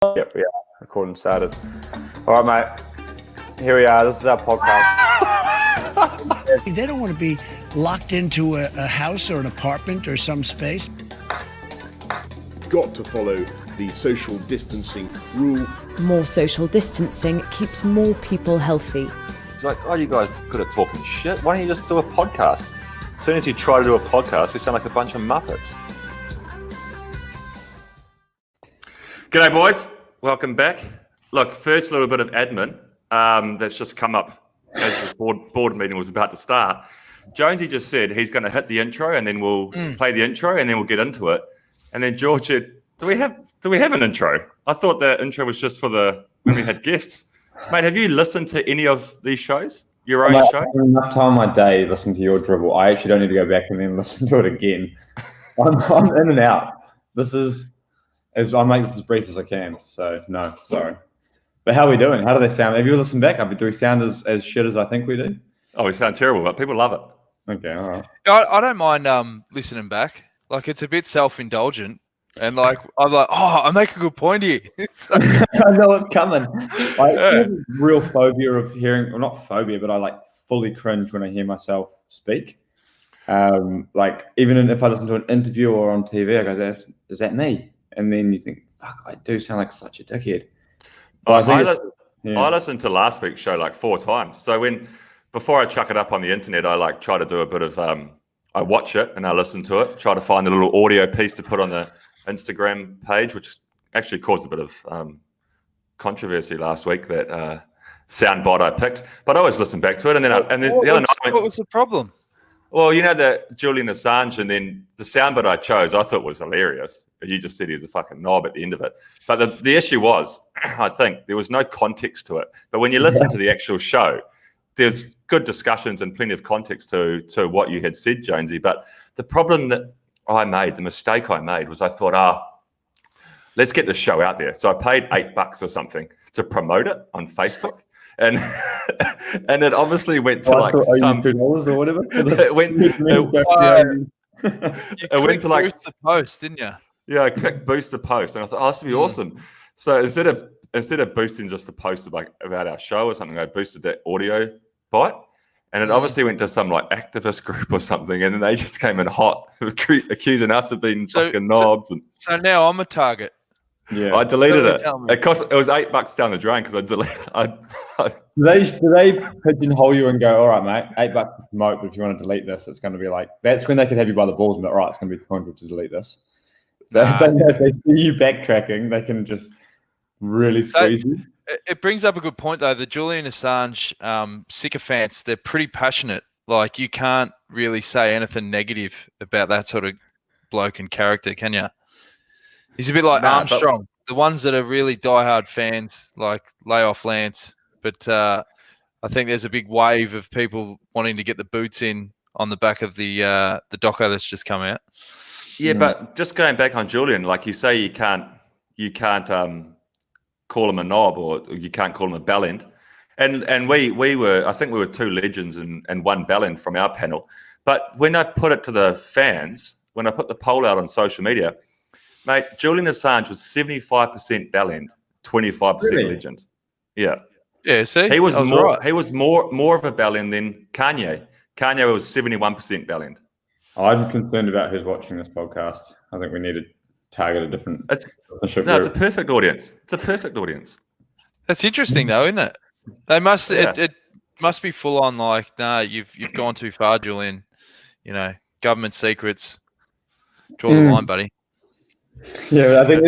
Yep, yeah, recording started. All right, mate. Here we are. This is our podcast. They don't want to be locked into a house or an apartment or some space. Got to follow the social distancing rule. More social distancing keeps more people healthy. It's like, oh, you guys are good at talking shit. Why don't you just do a podcast? As soon as you try to do a podcast, we sound like a bunch of muppets. G'day, boys. Welcome back. Look, first little bit of admin that's just come up as the board meeting was about to start. Jonesy just said he's going to hit the intro and then we'll play the intro and then we'll get into it. And then George said, do we have an intro? I thought that intro was just for when we had guests. Mate, have you listened to any of these shows? Your own show? I spend enough time on my day listening to your dribble. I actually don't need to go back and then listen to it again. I'm in and out. I'll make this as brief as I can. So, no, sorry. But how are we doing? How do they sound? Have you listened back? Do we sound as shit as I think we do? Oh, we sound terrible, but people love it. Okay, all right. I don't mind listening back. Like, it's a bit self-indulgent. And, like, I'm like, oh, I make a good point here. I know it's coming. I have a real phobia of hearing, well, not phobia, but I, like, fully cringe when I hear myself speak. Like, even if I listen to an interview or on TV, I go, is that me? And then you think, fuck, I do sound like such a dickhead. I listened to last week's show like 4 times. So before I chuck it up on the internet, I like try to do a bit of, I watch it and I listen to it, try to find a little audio piece to put on the Instagram page, which actually caused a bit of controversy last week, that soundbite I picked. But I always listen back to it. And then the other night, what was the problem? Well, you know, the Julian Assange, and then the soundbite I chose, I thought was hilarious. You just said he was a fucking knob at the end of it. But the issue was, I think, there was no context to it. But when you listen to the actual show, there's good discussions and plenty of context to what you had said, Jonesy. But the problem that I made, the mistake I made, was I thought, let's get this show out there. So I paid $8 or something to promote it on Facebook. And it obviously went to like some $2 or whatever. It went to like boost the post, didn't you? Yeah, I clicked boost the post, and I thought, this would be awesome. So instead of boosting just the post about our show or something, I boosted that audio bite, and it obviously went to some like activist group or something, and then they just came in hot, accusing us of being fucking knobs. So now I'm a target. Yeah, I deleted it. It was $8 down the drain because I deleted. Do they pigeonhole you and go, all right, mate, $8 to promote, but if you want to delete this, it's going to be like, that's when they could have you by the balls and be like, right, it's going to be $200 to delete this. So if they see you backtracking, they can just really squeeze you. It brings up a good point, though. The Julian Assange sycophants, they're pretty passionate. Like, you can't really say anything negative about that sort of bloke and character, can you? He's a bit like Armstrong. The ones that are really diehard fans, like lay off Lance. But I think there's a big wave of people wanting to get the boots in on the back of the doco that's just come out. Yeah, but just going back on Julian, like you say, you can't call him a knob, or you can't call him a bellend. And we were, I think we were 2 legends and 1 bellend from our panel. But when I put it to the fans, when I put the poll out on social media, mate, Julian Assange was 75% bellend, 25% legend. Yeah. Yeah, see? He was more of a bellend than Kanye. Kanye was 71% bellend. I'm concerned about who's watching this podcast. I think we need to target a different. It's a perfect audience. It's a perfect audience. That's interesting, though, isn't it? They must. Yeah. It must be full on. Like, nah, you've gone too far, Julian. You know, government secrets. Draw the line, buddy. Yeah, I think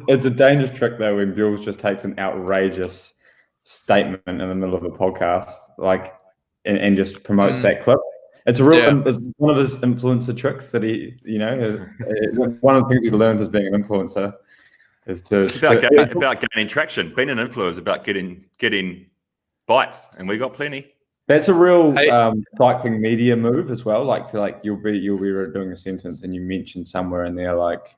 it's a dangerous trick though when Bewl just takes an outrageous statement in the middle of a podcast, like, and just promotes that clip. It's it's one of his influencer tricks that he, one of the things he learned as being an influencer is about gaining traction. Being an influencer is about getting bites, and we got plenty. That's a real cycling media move as well. You'll be doing a sentence and you mention somewhere in there like,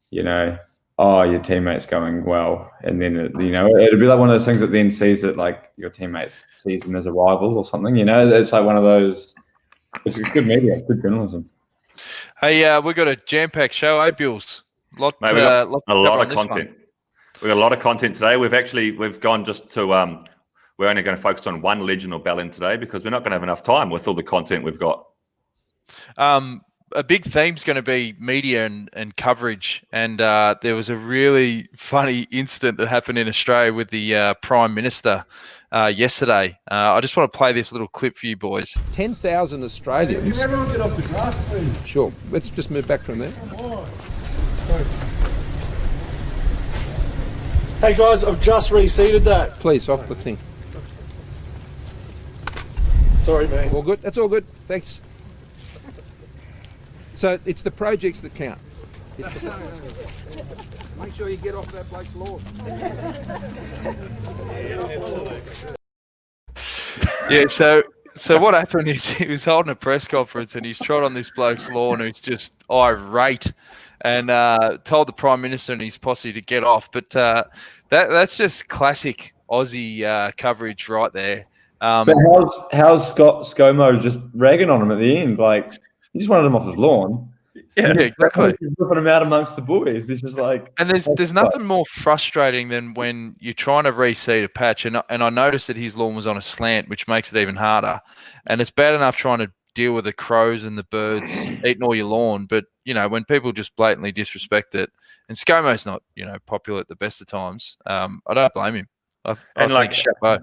your teammate's going well, and then it'd be like one of those things that then sees that like your teammates sees them as a rival or something. It's like one of those. It's good media, good journalism. Hey, we've got a jam-packed show, Bewls. A lot of content. We've got a lot of content today. We've gone just to we're only going to focus on one legend or bell-in today because we're not going to have enough time with all the content we've got. A big theme's going to be media and coverage. And there was a really funny incident that happened in Australia with the Prime Minister yesterday. I just want to play this little clip for you boys. 10,000 Australians. Can everyone get off the grass, please? Sure. Let's just move back from there. Sorry. Hey guys, I've just reseated that. Please, off the thing. Sorry, man. All good? That's all good. Thanks. So it's the projects that count. Make sure you get off that bloke's lawn. Yeah, so what happened is he was holding a press conference and he's trod on this bloke's lawn who's just irate and told the Prime Minister and his posse to get off. But that's just classic Aussie coverage right there. But how's Scott ScoMo just ragging on him at the end? Like, he just wanted him off his lawn. Yeah, exactly. He's whipping him out amongst the boys. It's just like, and there's nothing more frustrating than when you're trying to reseed a patch, and I noticed that his lawn was on a slant, which makes it even harder. And it's bad enough trying to deal with the crows and the birds eating all your lawn, but you know, when people just blatantly disrespect it, and ScoMo's not, you know, popular at the best of times, I don't blame him. I think chapeau.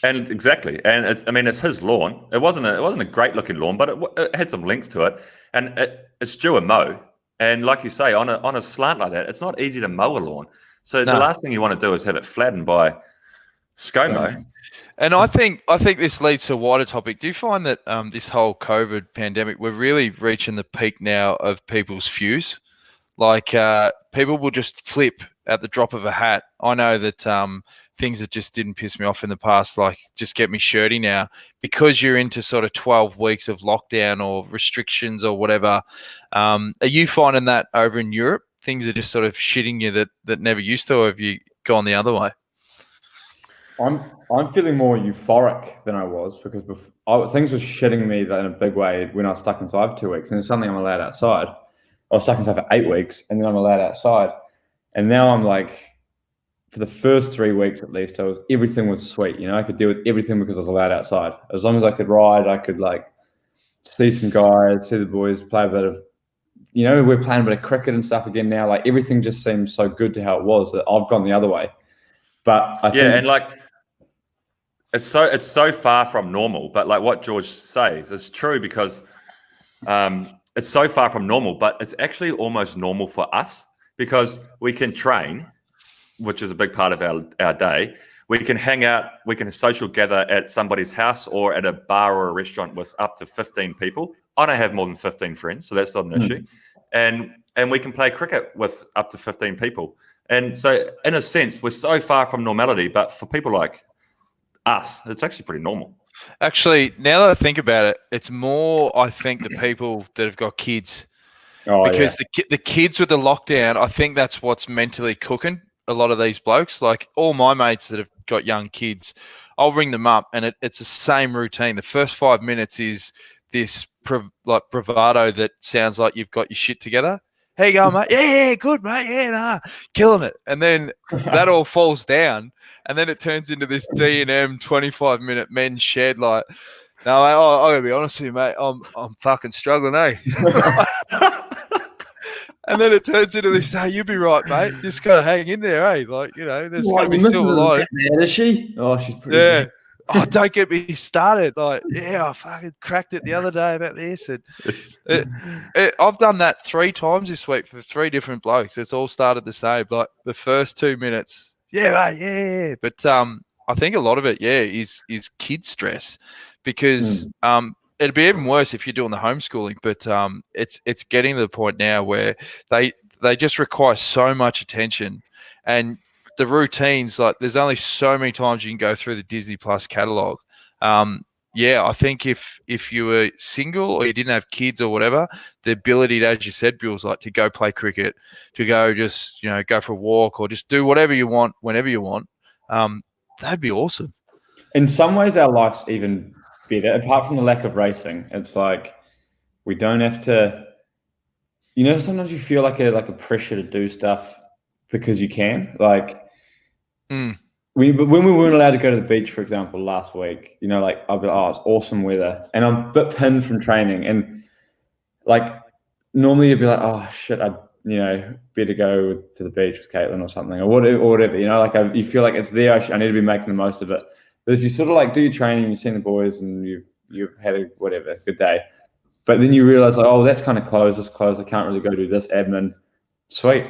And exactly, and it's his lawn. It wasn't a great looking lawn, but it had some length to it, and it's due a mow. And like you say, on a slant like that, it's not easy to mow a lawn. So the last thing you want to do is have it flattened by ScoMo. And I think this leads to a wider topic. Do you find that this whole COVID pandemic, we're really reaching the peak now of people's fuse? Like people will just flip at the drop of a hat. I know that things that just didn't piss me off in the past, like just get me shirty now, because you're into sort of 12 weeks of lockdown or restrictions or whatever. Are you finding that over in Europe, things are just sort of shitting you that never used to, or have you gone the other way? I'm feeling more euphoric than I was because things were shitting me in a big way when I was stuck inside for 2 weeks, and then suddenly I'm allowed outside. I was stuck inside for 8 weeks, and then I'm allowed outside. And now I'm like, for the first 3 weeks at least, everything was sweet. You know, I could deal with everything because I was allowed outside. As long as I could ride, I could like see some guys, see the boys, play a bit of, you know, we're playing a bit of cricket and stuff again now. Like everything just seems so good to how it was that I've gone the other way. But I think, and like it's so far from normal. But like what George says, it's true because it's so far from normal, but it's actually almost normal for us because we can train, which is a big part of our day. We can hang out, we can social gather at somebody's house or at a bar or a restaurant with up to 15 people. I don't have more than 15 friends, so that's not an issue. And we can play cricket with up to 15 people. And so in a sense, we're so far from normality, but for people like us, it's actually pretty normal. Actually, now that I think about it, it's more, I think, the people that have got kids. Because the kids with the lockdown, I think that's what's mentally cooking a lot of these blokes. Like all my mates that have got young kids, I'll ring them up and it's the same routine. The first 5 minutes is this bravado that sounds like you've got your shit together. How you going, mate? Yeah, good, mate. Yeah, nah, killing it. And then that all falls down, and then it turns into this D&M 25-minute men's shed. Like, no, mate, I gotta be honest with you, mate. I'm fucking struggling, eh? And then it turns into this. Hey, you'll be right, mate. You just gotta hang in there, eh? Like, you know, there's gotta be silver lining. Is she? Oh, she's pretty. Yeah. Oh, don't get me started. Like, yeah, I fucking cracked it the other day about this. And I've done that 3 times this week for 3 different blokes. It's all started the same. Like the first 2 minutes, yeah, mate, yeah. But I think a lot of it, is kid stress, because it'd be even worse if you're doing the homeschooling. But it's getting to the point now where they just require so much attention, and the routines, like there's only so many times you can go through the Disney Plus catalog. I think if you were single or you didn't have kids or whatever, the ability to, as you said, Bill's, like to go play cricket, to go just, go for a walk or just do whatever you want, whenever you want, that'd be awesome. In some ways, our life's even better, apart from the lack of racing. It's like we don't have to, sometimes you feel like a pressure to do stuff because you can. Like, But when we weren't allowed to go to the beach, for example, last week, you know, like I'll be like, oh, it's awesome weather, and I'm a bit pinned from training, and like normally you'd be like, oh shit, I better go to the beach with Caitlin or something, or whatever, you know, like you feel like it's there. I need to be making the most of it. But if you sort of like do your training, you've seen the boys, and you've had a good day, but then you realize like, oh, that's kind of closed. It's closed. I can't really go do this admin. Sweet,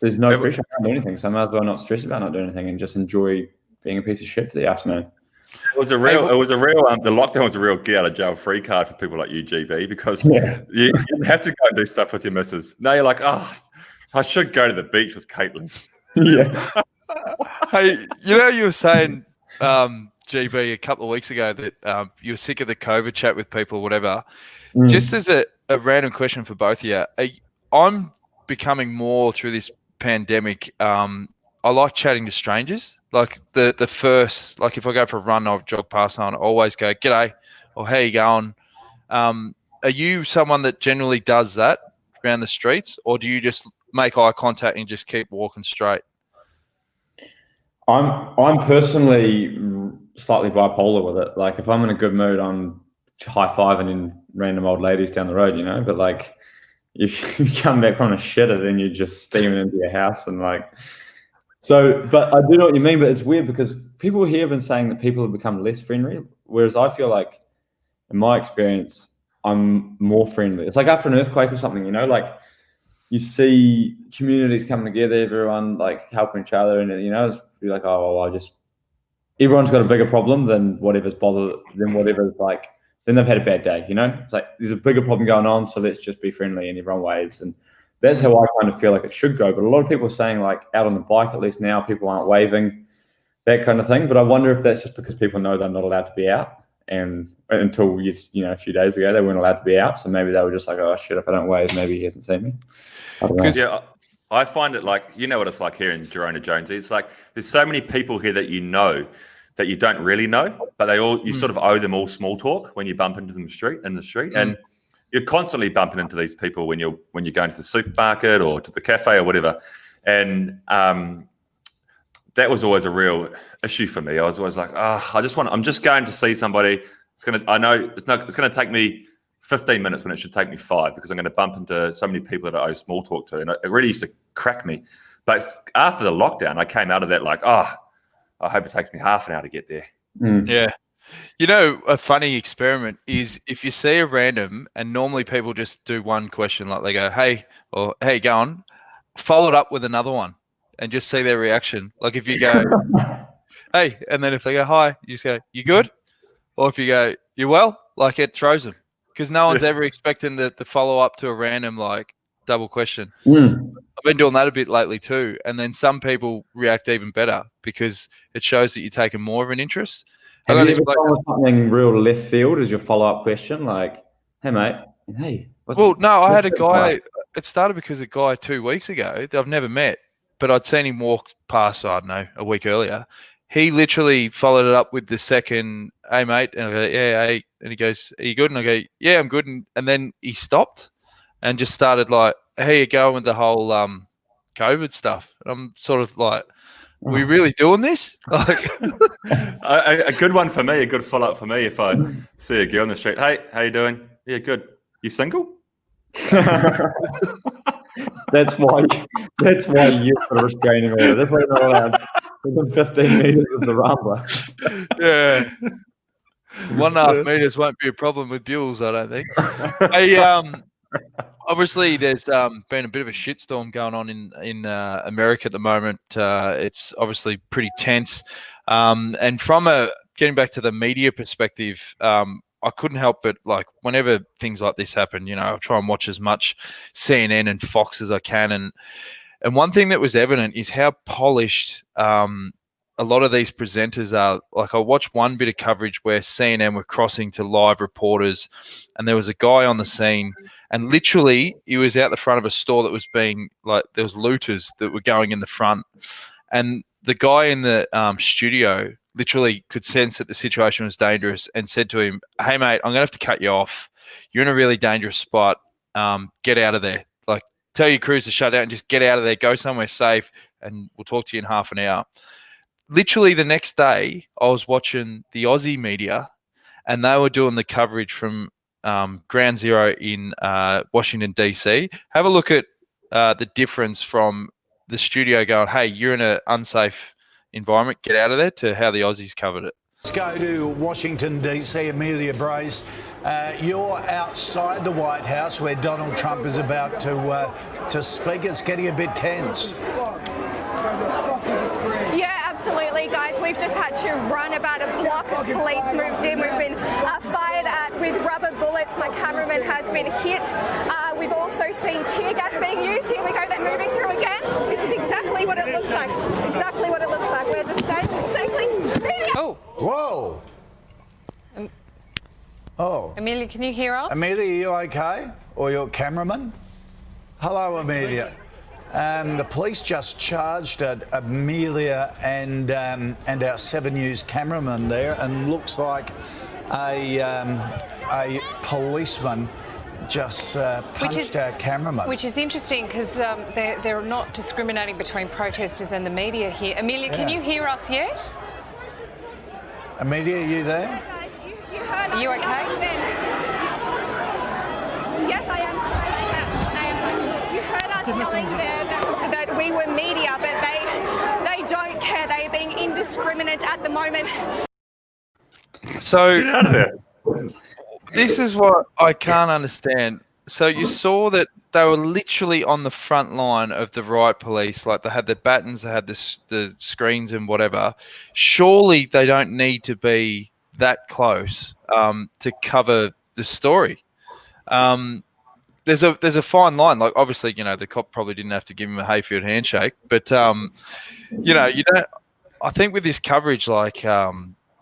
there's no pressure. I can't do anything, so I might as well not stress about not doing anything and just enjoy being a piece of shit for the afternoon. The lockdown was a real get out of jail free card for people like you, GB, because you have to go and do stuff with your missus. Now you're like, oh, I should go to the beach with Caitlin. Yeah. Hey, you know, you were saying, GB, a couple of weeks ago that you were sick of the COVID chat with people or whatever. Just as a random question for both of you, I'm becoming more through this pandemic. I like chatting to strangers. Like the first, like if I go for a run, I'll jog past someone, I always go, "G'day," or "How you going?" Are you someone that generally does that around the streets, or do you just make eye contact and just keep walking straight? I'm personally slightly bipolar with it. Like if I'm in a good mood, I'm high-fiving in random old ladies down the road, you know. But like if you come back on a shitter, then you're just steaming into your house and like. So, but I do know what you mean. But it's weird because people here have been saying that people have become less friendly, whereas I feel like, in my experience, I'm more friendly. It's like after an earthquake or something, you know, like you see communities coming together, everyone like helping each other, and you know, it's like, oh, well, everyone's got a bigger problem than whatever's like. Then they've had a bad day, you know. It's like there's a bigger problem going on, so let's just be friendly, and everyone waves, and that's how I kind of feel like it should go. But a lot of people are saying like out on the bike, at least now, people aren't waving, that kind of thing. But I wonder if that's just because people know they're not allowed to be out, and until a few days ago they weren't allowed to be out, so maybe they were just like, oh shit, if I don't wave, maybe he hasn't seen me. I don't know. Yeah, I find it like, you know what it's like here in Girona, Jonesy. It's like there's so many people here that you know that you don't really know, but you sort of owe them all small talk when you bump into them in the street, and you're constantly bumping into these people when you're going to the supermarket or to the cafe or whatever, and that was always a real issue for me. I was always like, I'm just going to see somebody. I know it's going to take me 15 minutes when it should take me 5 because I'm going to bump into so many people that I owe small talk to, and it really used to crack me. But after the lockdown, I came out of that like, I hope it takes me half an hour to get there. Yeah. You know, a funny experiment is if you see a random, and normally people just do one question, like they go, "Hey," or "How you going?" followed up with another one, and just see their reaction. Like if you go, "Hey," and then if they go, "Hi," you just go, "You good?" Or if you go, "You well?" like it throws them because no one's ever expecting the follow up to a random like double question. I've been doing that a bit lately too, and then some people react even better because it shows that you're taking more of an interest. Have you ever gone with something real left field as your follow-up question? Like, hey, mate, hey. I had a guy, it started because a guy 2 weeks ago that I've never met, but I'd seen him walk past, I don't know, a week earlier. He literally followed it up with the second, "Hey, mate," and I go, "Yeah, hey," and he goes, "Are you good?" And I go, "Yeah, I'm good." And then he stopped and just started like, "How you going with the whole COVID stuff?" And I'm sort of like, are we really doing this? Like, a good one for me, a good follow-up for me if I see a girl on the street. "Hey, how you doing?" "Yeah, good." "You single?" That's why you put a restraining order. That's why you're not allowed within 15 meters of the Rambler. Yeah. 1.5 meters won't be a problem with Bewls, I don't think. Hey, obviously, there's been a bit of a shitstorm going on in America at the moment. It's obviously pretty tense. And from getting back to the media perspective, I couldn't help but like whenever things like this happen, you know, I'll try and watch as much CNN and Fox as I can. And one thing that was evident is how polished a lot of these presenters are. Like I watched one bit of coverage where CNN were crossing to live reporters, and there was a guy on the scene, and literally he was out the front of a store that was being like, there was looters that were going in the front, and the guy in the studio literally could sense that the situation was dangerous and said to him, "Hey mate, I'm gonna have to cut you off. You're in a really dangerous spot. Get out of there. Like tell your crews to shut down and just get out of there, go somewhere safe, and we'll talk to you in half an hour. Literally the next day, I was watching the Aussie media, and they were doing the coverage from Ground Zero in Washington, D.C. Have a look at the difference from the studio going, hey, you're in an unsafe environment, get out of there, to how the Aussies covered it. Let's go to Washington, D.C., Amelia Brace. You're outside the White House where Donald Trump is about to speak. It's getting a bit tense. Yeah, absolutely, guys. We've just had to run about a block as police moved in. We've been fired at with rubber bullets. My cameraman has been hit. We've also seen tear gas being used. Here we go. They're moving through again. This is exactly what it looks like. Exactly what it looks like. We're just staying safely. Media. Oh. Whoa. Oh. Amelia, can you hear us? Amelia, are you okay? Or your cameraman? Hello, Amelia. The police just charged at Amelia and our 7 News cameraman there, and looks like a policeman just punched our cameraman. Which is interesting because they're not discriminating between protesters and the media here. Amelia, can you hear us yet? Amelia, are you there? You heard us. Are you okay? Yes, I am. I am. You heard us yelling there that we were media, but they don't care. They are being indiscriminate at the moment. So Get out of there. this is what I can't understand. So you saw that they were literally on the front line of the riot police. Like, they had the batons, they had the screens and whatever. Surely they don't need to be that close to cover the story. There's a fine line. Like, obviously, the cop probably didn't have to give him a hayfield handshake, but you don't. I think with this coverage, like,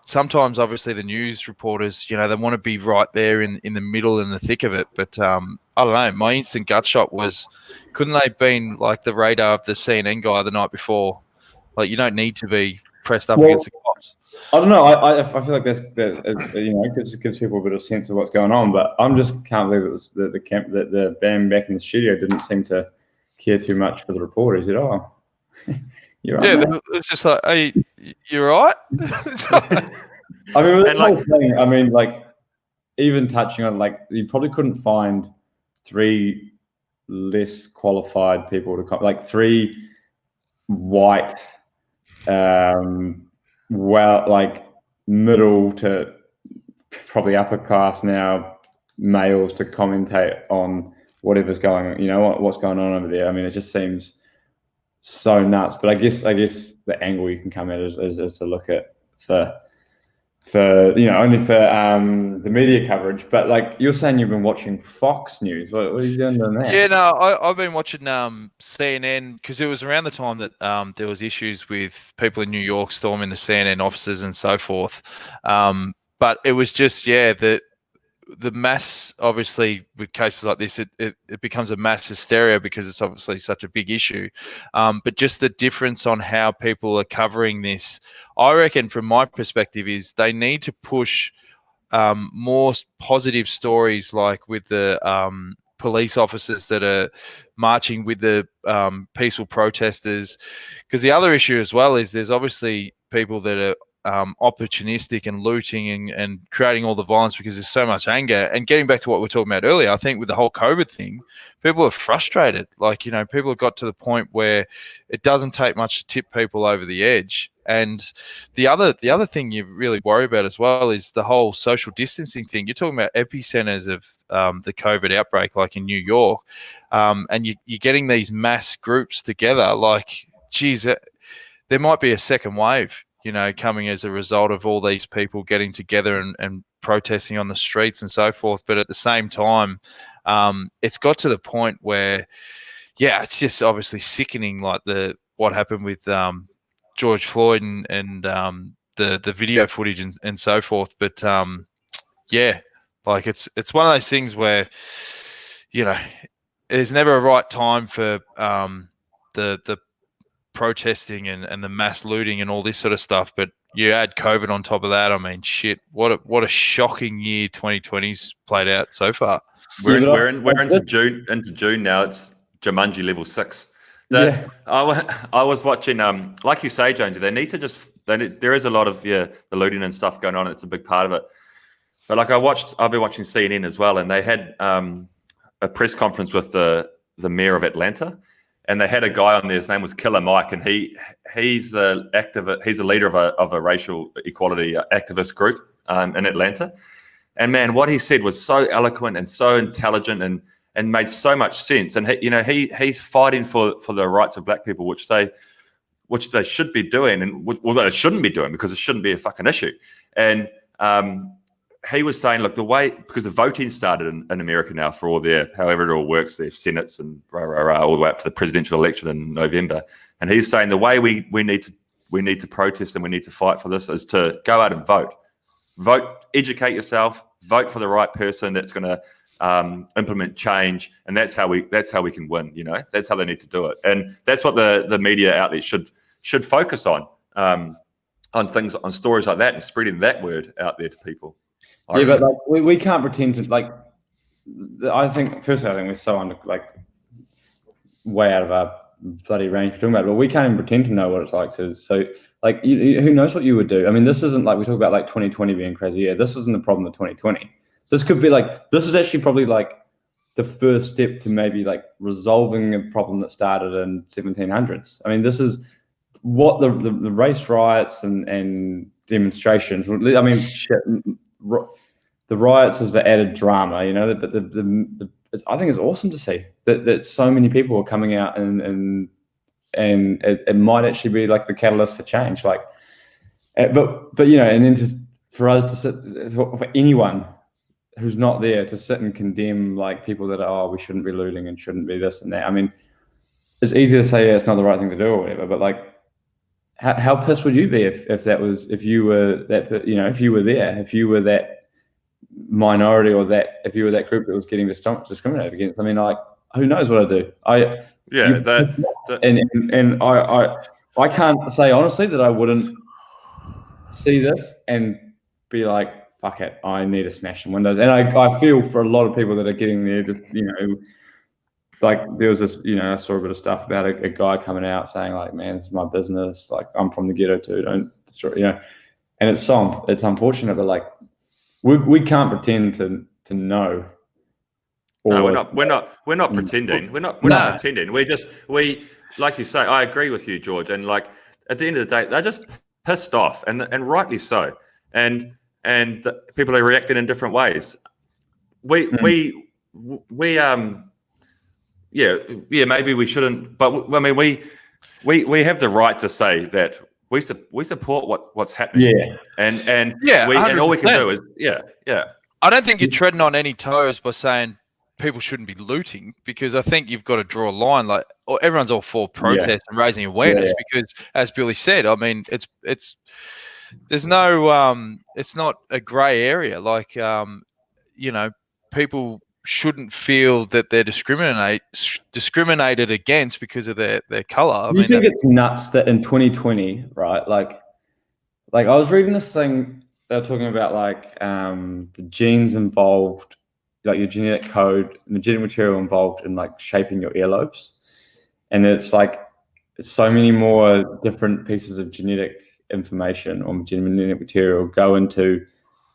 sometimes obviously the news reporters, they want to be right there in the middle and the thick of it. But I don't know. My instant gut shot was, couldn't they have been like the radar of the CNN guy the night before? Like, you don't need to be pressed up against the cops. I don't know. I feel like gives people a bit of sense of what's going on. But I'm just can't believe that the band back in the studio didn't seem to care too much for the reporters at all. You're right. Yeah, it's just like, hey, you're right. I mean, the whole thing. I mean, like, even touching on, like, you probably couldn't find 3 less qualified people to come, like 3 white, like middle to probably upper class now males to commentate on whatever's going on. What's going on over there. I mean, it just seems so nuts. But I guess the angle you can come at is to look at for only for the media coverage. But like, you're saying you've been watching Fox News. What are you doing there? Yeah, no, I've been watching CNN because it was around the time that there was issues with people in New York storming the CNN offices and so forth. But it was just, the mass, obviously, with cases like this, it becomes a mass hysteria because it's obviously such a big issue. But just the difference on how people are covering this, I reckon, from my perspective, is they need to push more positive stories, like with the police officers that are marching with the peaceful protesters. Because the other issue as well is there's obviously people that are opportunistic and looting and creating all the violence because there's so much anger. And getting back to what we were talking about earlier, I think with the whole COVID thing, people are frustrated. Like, people have got to the point where it doesn't take much to tip people over the edge. And the other thing you really worry about as well is the whole social distancing thing. You're talking about epicenters of the COVID outbreak, like in New York, and you're getting these mass groups together. Like, geez, there might be a second wave, coming as a result of all these people getting together and protesting on the streets and so forth. But at the same time, it's got to the point where, it's just obviously sickening, like what happened with George Floyd and the video footage and so forth. But like it's one of those things where, there's never a right time for the protesting and the mass looting and all this sort of stuff, but you add COVID on top of that. I mean, shit! What a shocking year 2020's played out so far. We're into June now. It's Jumanji level 6. I was watching, like you say, Jonesy, they need to there is a lot of the looting and stuff going on. It's a big part of it. But like I've been watching CNN as well, and they had a press conference with the mayor of Atlanta, and they had a guy on there. His name was Killer Mike, and he's the leader of a racial equality activist group in Atlanta. And man, what he said was so eloquent and so intelligent and made so much sense. And he's fighting for the rights of black people, which they should be doing, and they shouldn't be doing, because it shouldn't be a fucking issue. And he was saying, look, because the voting started in America now for all however it all works, their senates and all the way up to the presidential election in November. And he's saying the way we need to protest and we need to fight for this is to go out and vote. Vote, educate yourself, vote for the right person that's going to implement change, and that's how we can win. That's how they need to do it, and that's what the media outlets should focus on things, on stories like that, and spreading that word out there to people. But like, we can't pretend to, like, I think we're so under, like, way out of our bloody range for talking about it, but we can't even pretend to know what it's like to. So like, who knows what you would do? I mean, this isn't like, we talk about like 2020 being crazy. Yeah, this isn't the problem of 2020. This could be like, this is actually probably like the first step to maybe like resolving a problem that started in 1700s. I mean, this is what the race riots and demonstrations. I mean, shit, the riots is the added drama, but I think it's awesome to see that so many people are coming out and it might actually be like the catalyst for change. Like, but and then for us to sit, for anyone who's not there to sit and condemn like people that are, we shouldn't be looting and shouldn't be this and that. I mean, it's easy to say, yeah, it's not the right thing to do or whatever, but like, how pissed would you be if you were that, if you were there, if you were that minority, or that if you were that group that was getting discriminated against? I mean, like, who knows what I do? I can't say honestly that I wouldn't see this and be like, fuck it, I need to smash some windows. And I feel for a lot of people that are getting there, like there was this, I saw a bit of stuff about a guy coming out saying like, man, this is my business. Like, I'm from the ghetto too. Don't destroy, and it's unfortunate, but like, we can't pretend to know. No, we're not pretending. We're not pretending. We like you say, I agree with you, George. And like, at the end of the day, they're just pissed off, and rightly so. And people are reacting in different ways. Maybe we shouldn't, but I mean, we have the right to say that we support what's happening. Yeah. And all we can do is I don't think you're treading on any toes by saying people shouldn't be looting, because I think you've got to draw a line. Like, everyone's all for protest and raising awareness, because as Billy said, I mean, there's no it's not a grey area. Like, people shouldn't feel that they're discriminated against because of their color. I think it's nuts that in 2020, right? Like I was reading this thing, they were talking about like the genes involved, like your genetic code and the genetic material involved in like shaping your earlobes. And it's like so many more different pieces of genetic information or genetic material go into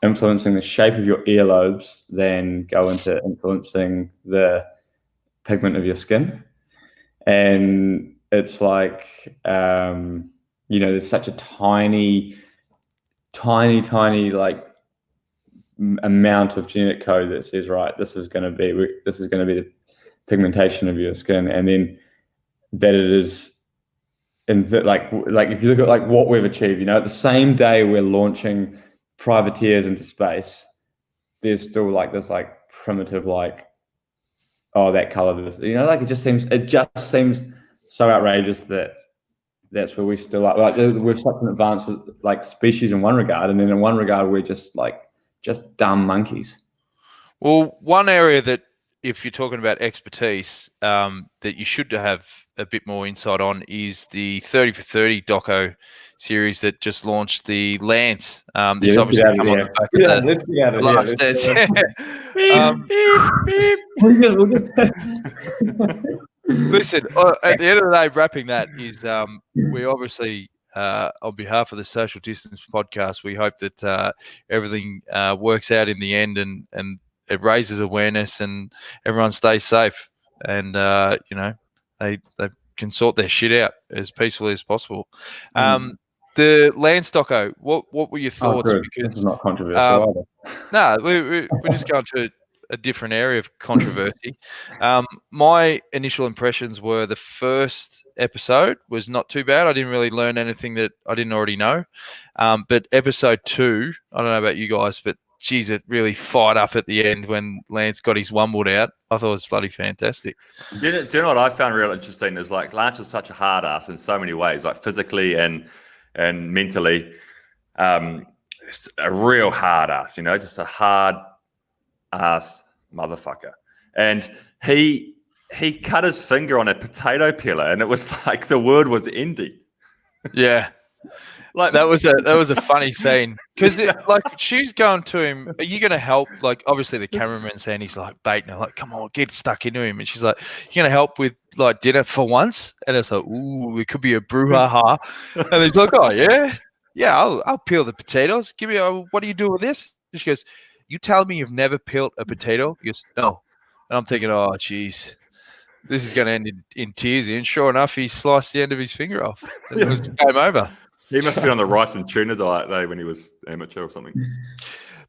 influencing the shape of your earlobes than go into influencing the pigment of your skin. And it's like, there's such a tiny like amount of genetic code that says, right, this is going to be the pigmentation of your skin. And then that it is, and like if you look at like what we've achieved, the same day we're launching privateers into space, there's still like this like primitive like, oh, that color, this, like it just seems so outrageous that's where we still are. Like we're such an advanced like species in one regard, and then in one regard we're just dumb monkeys. Well, one area that, if you're talking about expertise, that you should have a bit more insight on is the 30 for 30 doco series that just launched, the Lance. This obviously come on the back of the last days. Listen, at the end of the day, wrapping that is we obviously, on behalf of the Social Distance Podcast, we hope that everything works out in the end and it raises awareness and everyone stays safe and, they can sort their shit out as peacefully as possible. The Lance doco, what were your thoughts? Because this is not controversial either. No, we're just going to a different area of controversy. My initial impressions were the first episode was not too bad. I didn't really learn anything that I didn't already know. But episode 2, I don't know about you guys, but geez, it really fired up at the end when Lance got his one wood out. I thought it was bloody fantastic. Do you know what I found real interesting is like Lance was such a hard ass in so many ways, like physically and mentally. It's a real hard ass, just a hard ass motherfucker. And he cut his finger on a potato peeler, and it was like the word was ending. Yeah. Like that was a funny scene because like she's going to him, are you going to help? Like obviously the cameraman's saying he's like baiting her, like come on, get stuck into him, and she's like, "You going to help with like dinner for once?" And it's like, "Ooh, it could be a brouhaha." And he's like, "Oh yeah, I'll peel the potatoes. Give me what do you do with this?" And she goes, "You tell me you've never peeled a potato?" He goes, "No," and I'm thinking, "Oh jeez, this is going to end in tears." And sure enough, he sliced the end of his finger off, and it was game over. He must have been on the rice and tuna diet though when he was amateur or something.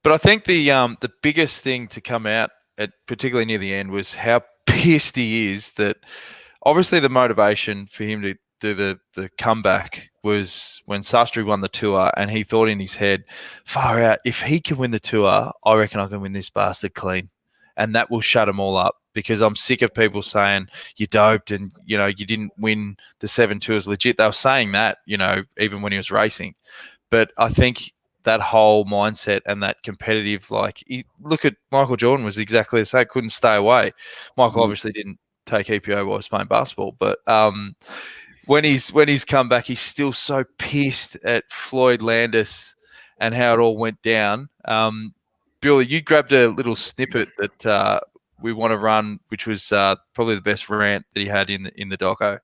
But I think the biggest thing to come out at particularly near the end was how pissed he is that obviously the motivation for him to do the comeback was when Sastry won the tour, and he thought in his head, far out, if he can win the tour, I reckon I can win this bastard clean. And that will shut them all up because I'm sick of people saying you doped and, you didn't win the 7 tours legit. They were saying that, even when he was racing. But I think that whole mindset and that competitive, look at Michael Jordan was exactly the same, couldn't stay away. Michael obviously didn't take EPO while he was playing basketball, but when he's come back, he's still so pissed at Floyd Landis and how it all went down. Bewl, you grabbed a little snippet that we want to run, which was probably the best rant that he had in the doco.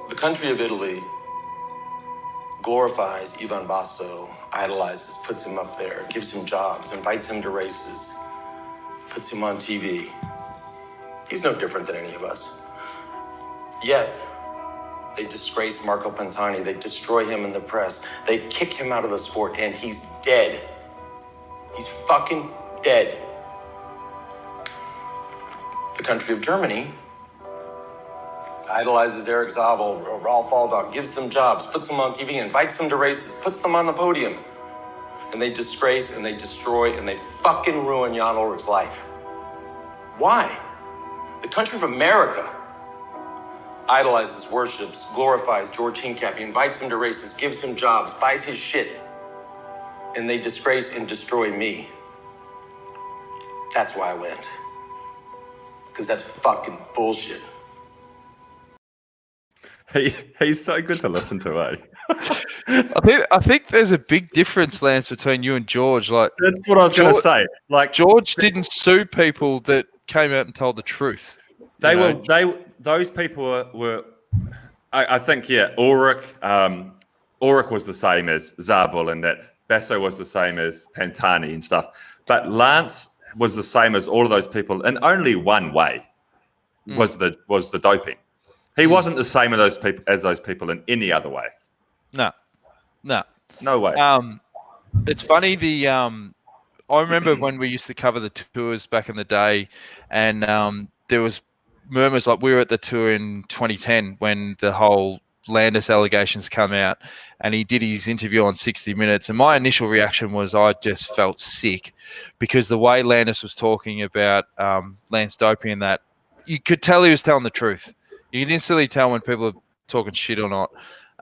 The country of Italy glorifies Ivan Basso, idolizes, puts him up there, gives him jobs, invites him to races, puts him on TV. He's no different than any of us. Yet, they disgrace Marco Pantani. They destroy him in the press. They kick him out of the sport, and he's dead. He's fucking dead. The country of Germany idolizes Eric Zabel, Ralph Aldag, gives them jobs, puts them on TV, invites them to races, puts them on the podium. And they disgrace and they destroy and they fucking ruin Jan Ullrich's life. Why? The country of America idolizes, worships, glorifies George Hincapie, invites him to races, gives him jobs, buys his shit. And they disgrace and destroy me. That's why I went. Because that's fucking bullshit. He's so good to listen to, eh? I think there's a big difference, Lance, between you and George. Like that's what I was going to say. Like George didn't sue people that came out and told the truth. Those people were I think, Ulrich was the same as Zabel, and that Basso was the same as Pantani and stuff. But Lance was the same as all of those people in only one way, was the doping. He wasn't the same as those people in any other way. No way. It's funny. I remember when we used to cover the tours back in the day, and there was murmurs like we were at the tour in 2010 when the whole Landis allegations come out, and he did his interview on 60 Minutes. And my initial reaction was I just felt sick because the way Landis was talking about Lance doping and that, you could tell he was telling the truth. You can instantly tell when people are talking shit or not.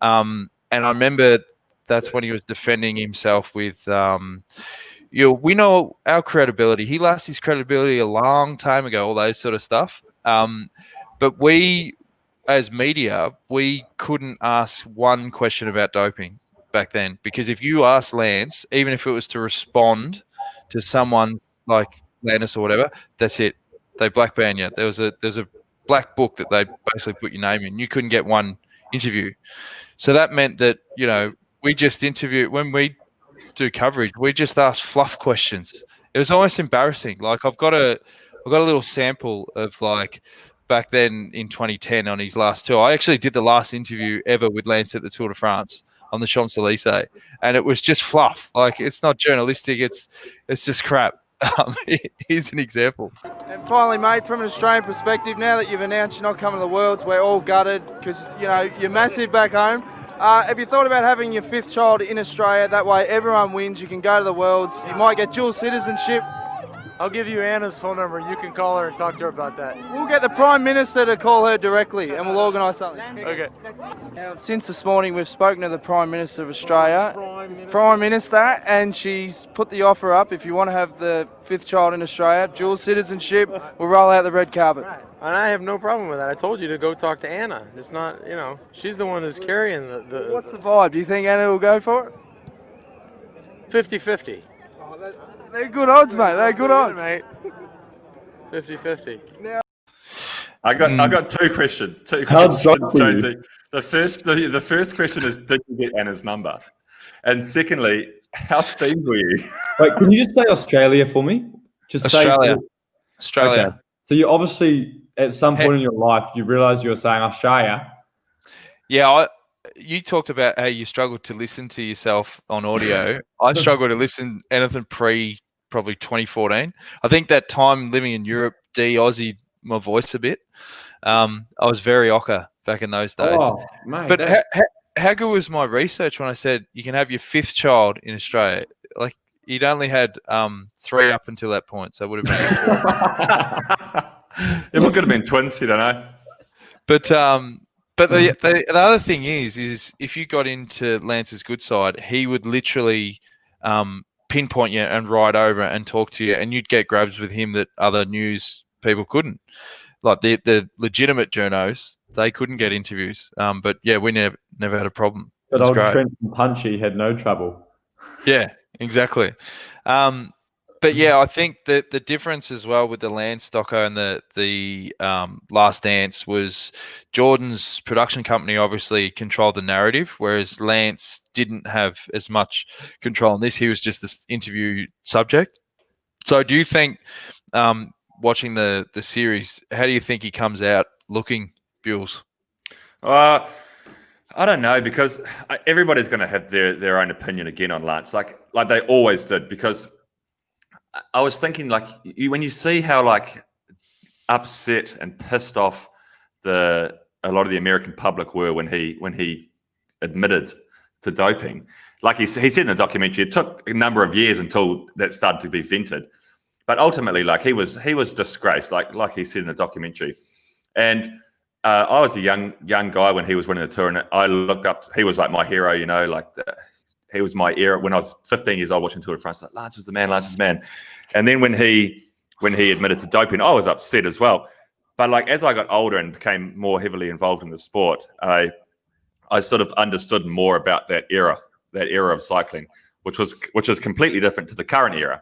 And I remember that's when he was defending himself with, we know our credibility. He lost his credibility a long time ago, all those sort of stuff. But we, as media, we couldn't ask one question about doping back then, because if you asked Lance, even if it was to respond to someone like Landis or whatever, that's it. They black ban you. There was a black book that they basically put your name in. You couldn't get one interview. So that meant that, you know, we just interview when we do coverage, we just ask fluff questions. It was almost embarrassing. Like I've got a little sample of like back then in 2010 on his last tour. I actually did the last interview ever with Lance at the Tour de France on the Champs-Elysees, and it was just fluff. Like it's not journalistic. It's just crap. Here's an example. And finally, mate, from an Australian perspective, now that you've announced you're not coming to the Worlds, we're all gutted because, you know, you're massive back home. Have you thought about having your 5th child in Australia? That way everyone wins. You can go to the Worlds. You might get dual citizenship. I'll give you Anna's phone number. You can call her and talk to her about that. We'll get the Prime Minister to call her directly and we'll organise something. Okay. Now, since this morning, we've spoken to the Prime Minister of Australia. Prime Minister, and she's put the offer up. If you want to have the 5th child in Australia, dual citizenship, we'll roll out the red carpet. And I have no problem with that. I told you to go talk to Anna. It's not, you know, she's the one who's carrying the What's the vibe? Do you think Anna will go for it? 50-50. They're good odds, mate. They're good odds, mate. 50-50. I got two questions. Jonesy. The first question is, did you get Anna's number? And secondly, how steamed were you? Wait, can you just say Australia for me? Just Australia. Say Australia. Okay. So you obviously, at some point in your life, you realised you were saying Australia. Yeah, you talked about how you struggled to listen to yourself on audio. I struggled to listen anything probably 2014. I think that time living in Europe de-Aussie my voice a bit. I was very ochre back in those days. Oh, mate, but how good was my research when I said you can have your 5th child in Australia? Like you'd only had 3 up until that point, so it would have been. It could have been twins, you don't know. But the other thing is if you got into Lance's good side, he would literally pinpoint you and ride over and talk to you, and you'd get grabs with him that other news people couldn't. Like the legitimate journos, they couldn't get interviews. But yeah, we never had a problem. But old Trent and Punchy had no trouble. Yeah, exactly. But yeah, I think that the difference as well with the Lance doco and the Last Dance was Jordan's production company obviously controlled the narrative, whereas Lance didn't have as much control on this. He was just this interview subject. So do you think, watching the series, how do you think he comes out looking, Bewls? I don't know, because everybody's going to have their own opinion again on Lance, like they always did, because I was thinking, like, when you see how like upset and pissed off a lot of the American public were when he admitted to doping, like he said in the documentary, it took a number of years until that started to be vented, but ultimately, like he was disgraced, like he said in the documentary. And I was a young guy when he was winning the tour, and I looked up. He was like my hero, you know, like he was my era when I was 15 years old watching Tour de France. Like, Lance is the man, Lance is the man. And then when he admitted to doping, I was upset as well. But like as I got older and became more heavily involved in the sport, I sort of understood more about that era of cycling, which was completely different to the current era.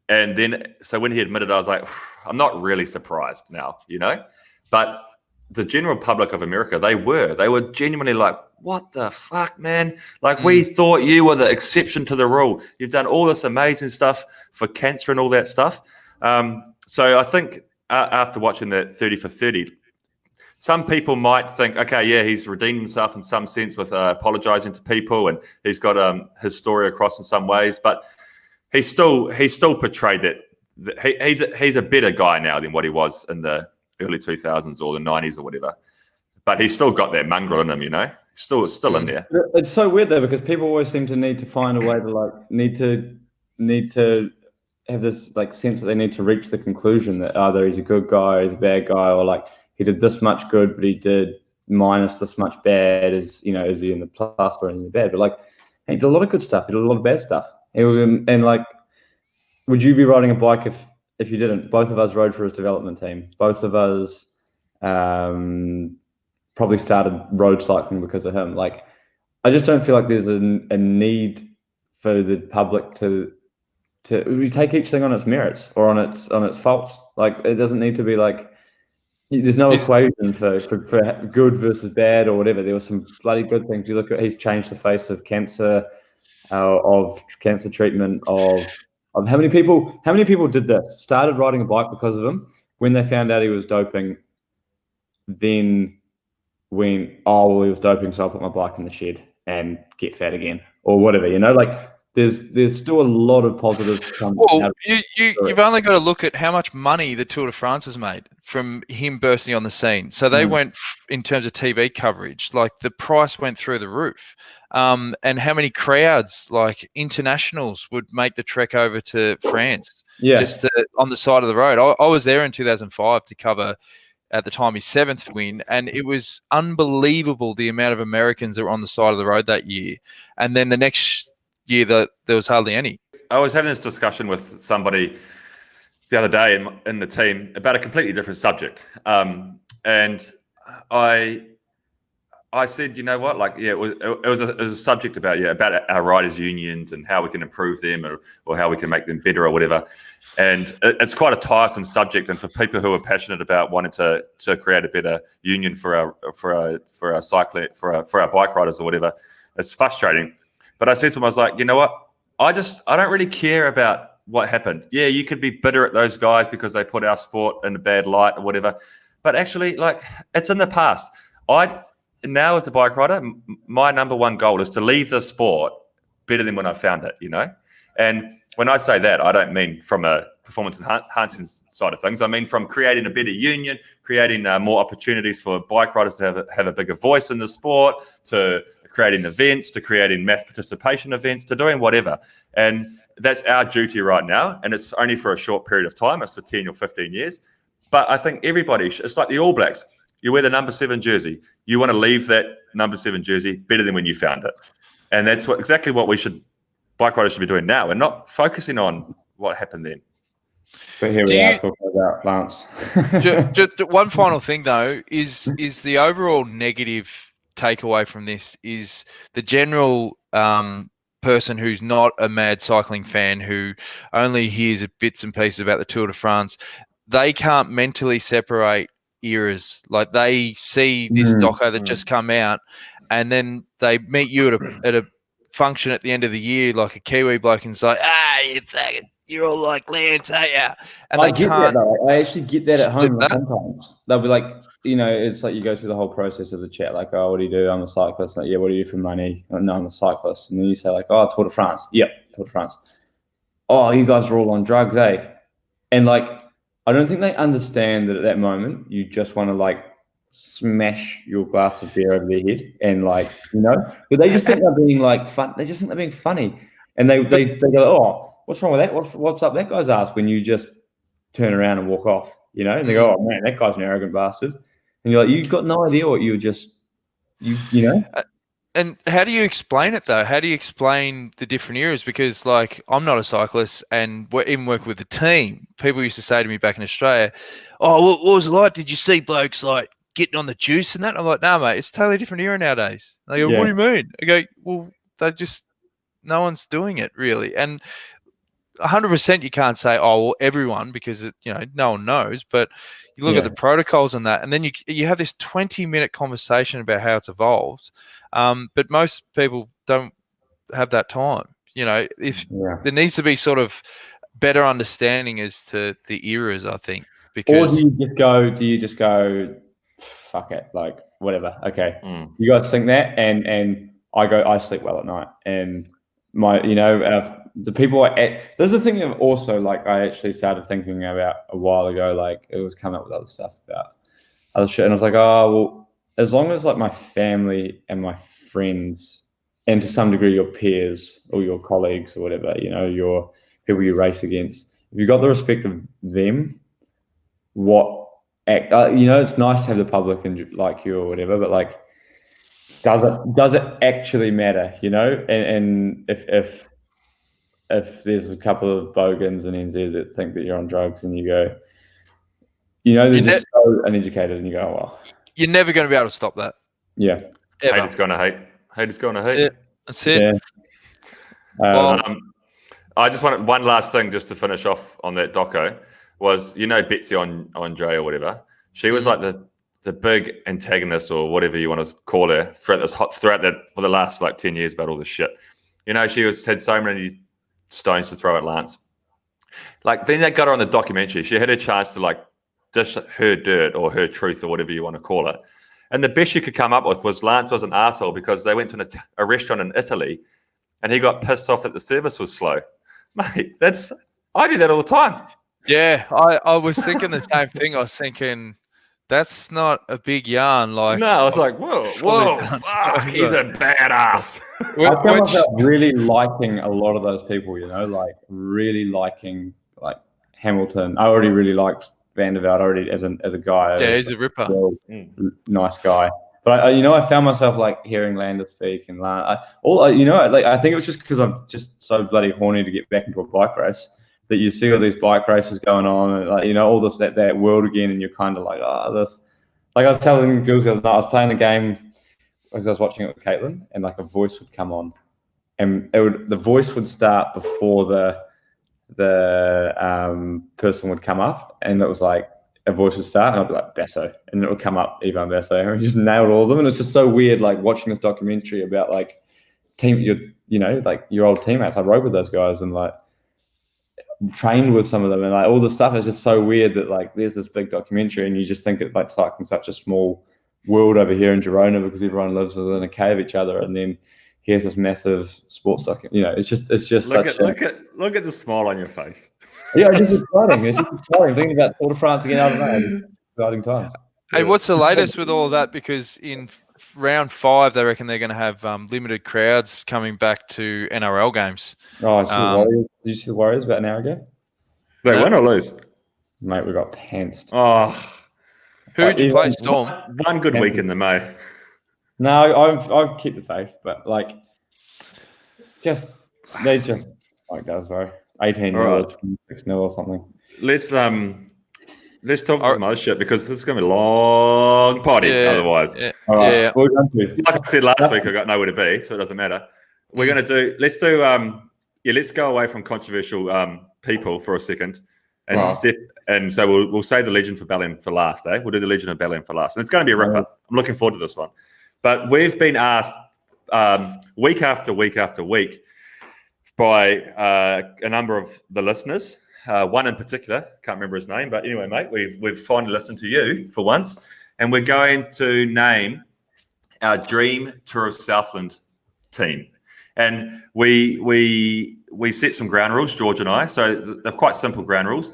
And then so when he admitted, I was like, I'm not really surprised now, you know. But the general public of America, they were genuinely like, what the fuck, man? Like, we thought you were the exception to the rule. You've done all this amazing stuff for cancer and all that stuff. So I think after watching that 30 for 30, some people might think, okay, yeah, he's redeemed himself in some sense with apologizing to people, and he's got his story across in some ways, but he still portrayed that he's a better guy now than what he was in the early 2000s or the 90s or whatever. But he's still got that mongrel in him, you know. Still in there. It's so weird though, because people always seem to need to find a way to like need to have this like sense that they need to reach the conclusion that either he's a good guy, he's a bad guy, or like he did this much good, but he did minus this much bad. Is he in the plus or in the bad? But like he did a lot of good stuff. He did a lot of bad stuff. And like, would you be riding a bike if you didn't? Both of us rode for his development team. Both of us probably started road cycling because of him. Like, I just don't feel like there's a need for the public to take each thing on its merits or on its faults. Like, it doesn't need to be like, There's no equation for good versus bad or whatever. There were some bloody good things. You look at, he's changed the face of cancer treatment, of how many people did this, started riding a bike because of him. When they found out he was doping, then went, oh, well, he was doping, so I'll put my bike in the shed and get fat again or whatever, like there's still a lot of positives. Well, you've only got to look at how much money the Tour de France has made from him bursting on the scene. So they went, in terms of TV coverage, like the price went through the roof. And how many crowds, like internationals, would make the trek over to France just on the side of the road. I was there in 2005 to cover, at the time, his 7th win, and it was unbelievable the amount of Americans that were on the side of the road that year. And then the next year, there was hardly any. I was having this discussion with somebody the other day in the team about a completely different subject, and I said, you know what, like, yeah, it was a subject about our riders' unions and how we can improve them or how we can make them better or whatever. And it's quite a tiresome subject, and for people who are passionate about wanting to create a better union for our cycling, for our bike riders or whatever, it's frustrating. But I said to him, I was like, you know what, I don't really care about what happened. Yeah, you could be bitter at those guys because they put our sport in a bad light or whatever. But actually, like, it's in the past. Now as a bike rider, my number one goal is to leave the sport better than when I found it, And when I say that, I don't mean from a performance enhancing side of things. I mean from creating a better union, creating more opportunities for bike riders to have a bigger voice in the sport, to creating events, to creating mass participation events, to doing whatever. And that's our duty right now. And it's only for a short period of time. It's for 10 or 15 years. But I think everybody, it's like the All Blacks. You wear the number 7 jersey. You want to leave that number 7 jersey better than when you found it. And that's exactly what bike riders should be doing now, and not focusing on what happened then. But here we are talking about Lance. just one final thing, though, is the overall negative takeaway from this is the general person who's not a mad cycling fan, who only hears bits and pieces about the Tour de France. They can't mentally separate eras. Like, they see this doco that just come out, and then they meet you at a function at the end of the year, like a Kiwi bloke, and it's like, you're all like Lance, ain't ya? And I get that, though. I actually get that at home sometimes. They'll be like, it's like you go through the whole process of the chat, like, oh, what do you do? I'm a cyclist. Like, yeah, what do you do for money? Oh, no, I'm a cyclist. And then you say, like, oh, Tour de France. Yep, Tour de France. Oh, you guys are all on drugs, eh? And, like, I don't think they understand that at that moment you just want to, like, smash your glass of beer over their head and, like, but they just think they're being, like, fun. They just think they're being funny. And they go, oh, what's wrong with that? What's up that guy's ass, when you just turn around and walk off, And they go, oh, man, that guy's an arrogant bastard. And you're like, you've got no idea what you just, And how do you explain it, though? How do you explain the different eras? Because, like, I'm not a cyclist, and even working with the team, people used to say to me back in Australia, oh, what was it like? Did you see blokes, like, getting on the juice and that? I'm like, no, mate, it's a totally different era nowadays. They go, what do you mean? I go, well, no one's doing it, really. And 100% you can't say, oh, well, everyone, because, no one knows. But you look at the protocols and that, and then you have this 20-minute conversation about how it's evolved. But most people don't have that time. There needs to be sort of better understanding as to the eras, I think. Because, or do you just go, fuck it, like, whatever. Okay. You guys think that, and I sleep well at night, and the people this is the thing that also, like, I actually started thinking about a while ago. Like, it was coming up with other stuff about other shit, and I was like, oh, well, as long as, like, my family and my friends, and to some degree your peers or your colleagues or whatever, your people you race against, if you've got the respect of them, it's nice to have the public and like you or whatever, but, like, does it actually matter? And if there's a couple of bogans and NZ that think that you're on drugs, and you go, they're just so uneducated, and you go, oh, well, you're never going to be able to stop that. Yeah. Haters going to hate. Haters going to hate. That's it. Yeah. I just wanted one last thing just to finish off on that doco was, Betsy on Andre or whatever. She was like the big antagonist or whatever you want to call her for the last like 10 years about all this shit. You know, she had so many stones to throw at Lance. Like then they got her on the documentary. She had a chance to like dish her dirt or her truth or whatever you want to call it. And the best she could come up with was Lance was an arsehole because they went to a restaurant in Italy and he got pissed off that the service was slow. Mate, I do that all the time. Yeah, I was thinking the same thing. I was thinking that's not a big yarn. Like, no, I was like, whoa, fuck, he's a badass. I found myself really liking a lot of those people, you know, like really liking like Hamilton. I already really liked Van der Velde already as a guy. Yeah, he's a ripper. Nice guy. But I found myself like hearing Lander speak and I think it was just because I'm just so bloody horny to get back into a bike race that you see all these bike races going on and like, you know, all this that world again, and you're kind of like, this. Like I was telling girls the other night, I was playing the game because I was watching it with Caitlin, and like a voice would come on, and the voice would start before the person would come up, and it was like a voice would start, and I'd be like Basso, and it would come up Ivan Basso, and we just nailed all of them, and it's just so weird, like watching this documentary about like like your old teammates. I rode with those guys and like trained with some of them, and like all the stuff is just so weird that like there's this big documentary, and you just think it's like cycling such a small world over here in Girona because everyone lives within a cave of each other, and then here's this massive sports documentary. You know, it's just look at the smile on your face. Yeah, it's just exciting. It's just exciting thinking about Tour de France again. I don't know, exciting times. Hey, what's the latest with all of that? Because in round 5, they reckon they're going to have limited crowds coming back to NRL games. Oh, did you see the Warriors about an hour ago? They win or lose? Mate, we got pantsed. Oh, who did you play, Storm? One good week in the May. No, I've kept the faith, but like, they just like that. Sorry, 18-0 or 26-0 or something. Let's talk about some other shit because this is going to be a long potty otherwise. Yeah. All right. Yeah. Like I said last week, I got nowhere to be, so it doesn't matter. We're going to let's go away from controversial people for a second and so we'll save the Legend for Ballin for last, eh? We'll do the Legend of Ballin for last. And it's going to be a ripper. I'm looking forward to this one. But we've been asked week after week after week by a number of the listeners. One in particular, can't remember his name, but anyway, mate, we've finally listened to you for once, and we're going to name our dream Tour of Southland team. And we set some ground rules, George and I. So they're quite simple ground rules.